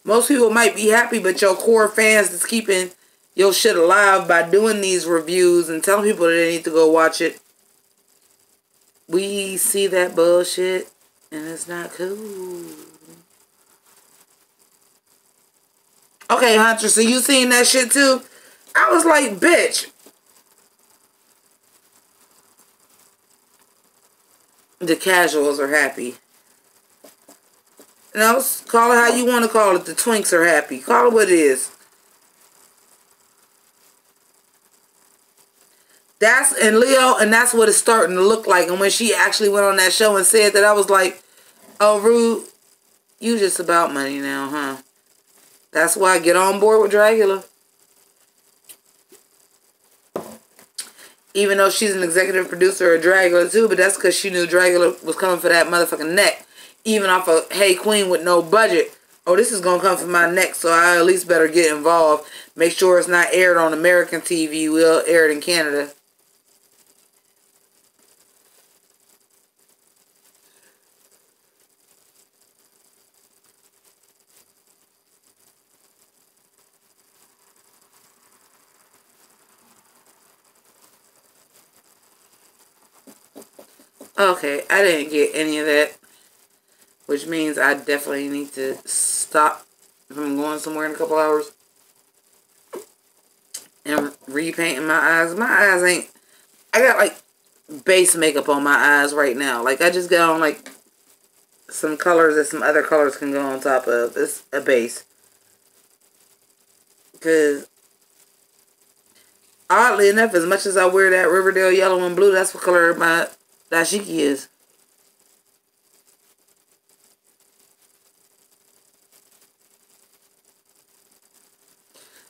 Most people might be happy, but your core fans that's keeping your shit alive by doing these reviews and telling people that they need to go watch it. We see that bullshit, and it's not cool. Okay, Hunter, so you seen that shit too? I was like, bitch. The casuals are happy. No, call it how you want to call it. The twinks are happy. Call it what it is. And Leo, and that's what it's starting to look like. And when she actually went on that show and said that, I was like, oh, Ru, you just about money now, huh? That's why I get on board with Dragula. Even though she's an executive producer of Dragula too, but that's because she knew Dragula was coming for that motherfucking neck. Even off of Hey Queen with no budget. Oh, this is going to come for my neck, so I at least better get involved. Make sure it's not aired on American TV. We'll air it in Canada. Okay, I didn't get any of that. Which means I definitely need to stop if I'm going somewhere in a couple hours. And repainting my eyes. My eyes ain't... I got like base makeup on my eyes right now. Like I just got on like some colors that some other colors can go on top of. It's a base. Because oddly enough, as much as I wear that Riverdale yellow and blue, that's what color my dashiki is.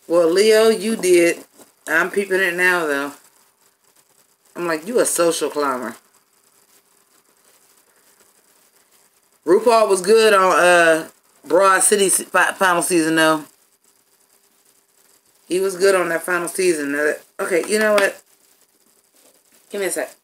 Well, Leo, you did. I'm peeping it now, though. I'm like, you a social climber. RuPaul was good on Broad City final season, though. He was good on that final season. Okay, you know what? Give me a sec.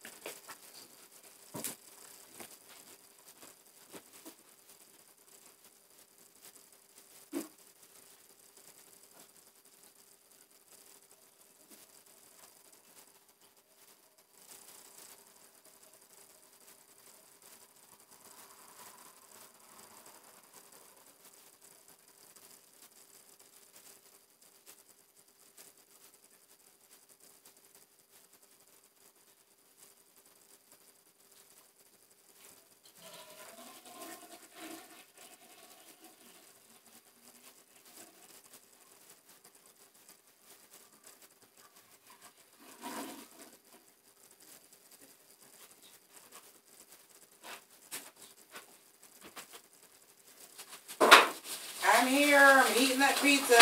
I'm here. I'm eating that pizza.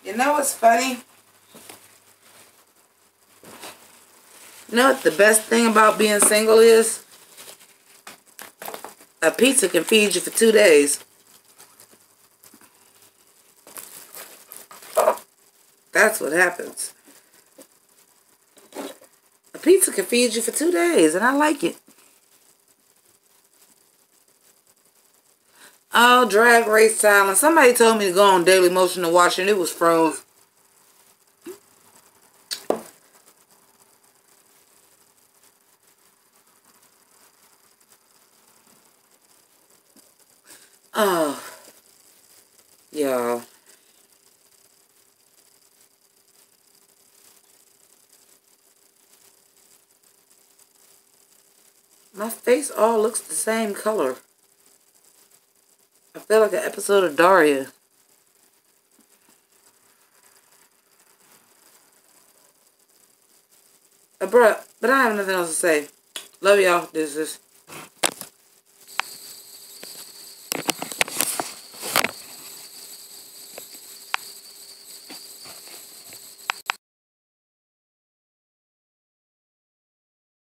You know what's funny? You know what the best thing about being single is? A pizza can feed you for 2 days. That's what happens. A pizza can feed you for 2 days, and I like it. Oh, Drag Race Thailand. Somebody told me to go on Daily Motion to watch it, and it was froze. Oh, y'all. My face all looks the same color. I feel like an episode of Daria. Bruh, but I have nothing else to say. Love y'all. This is...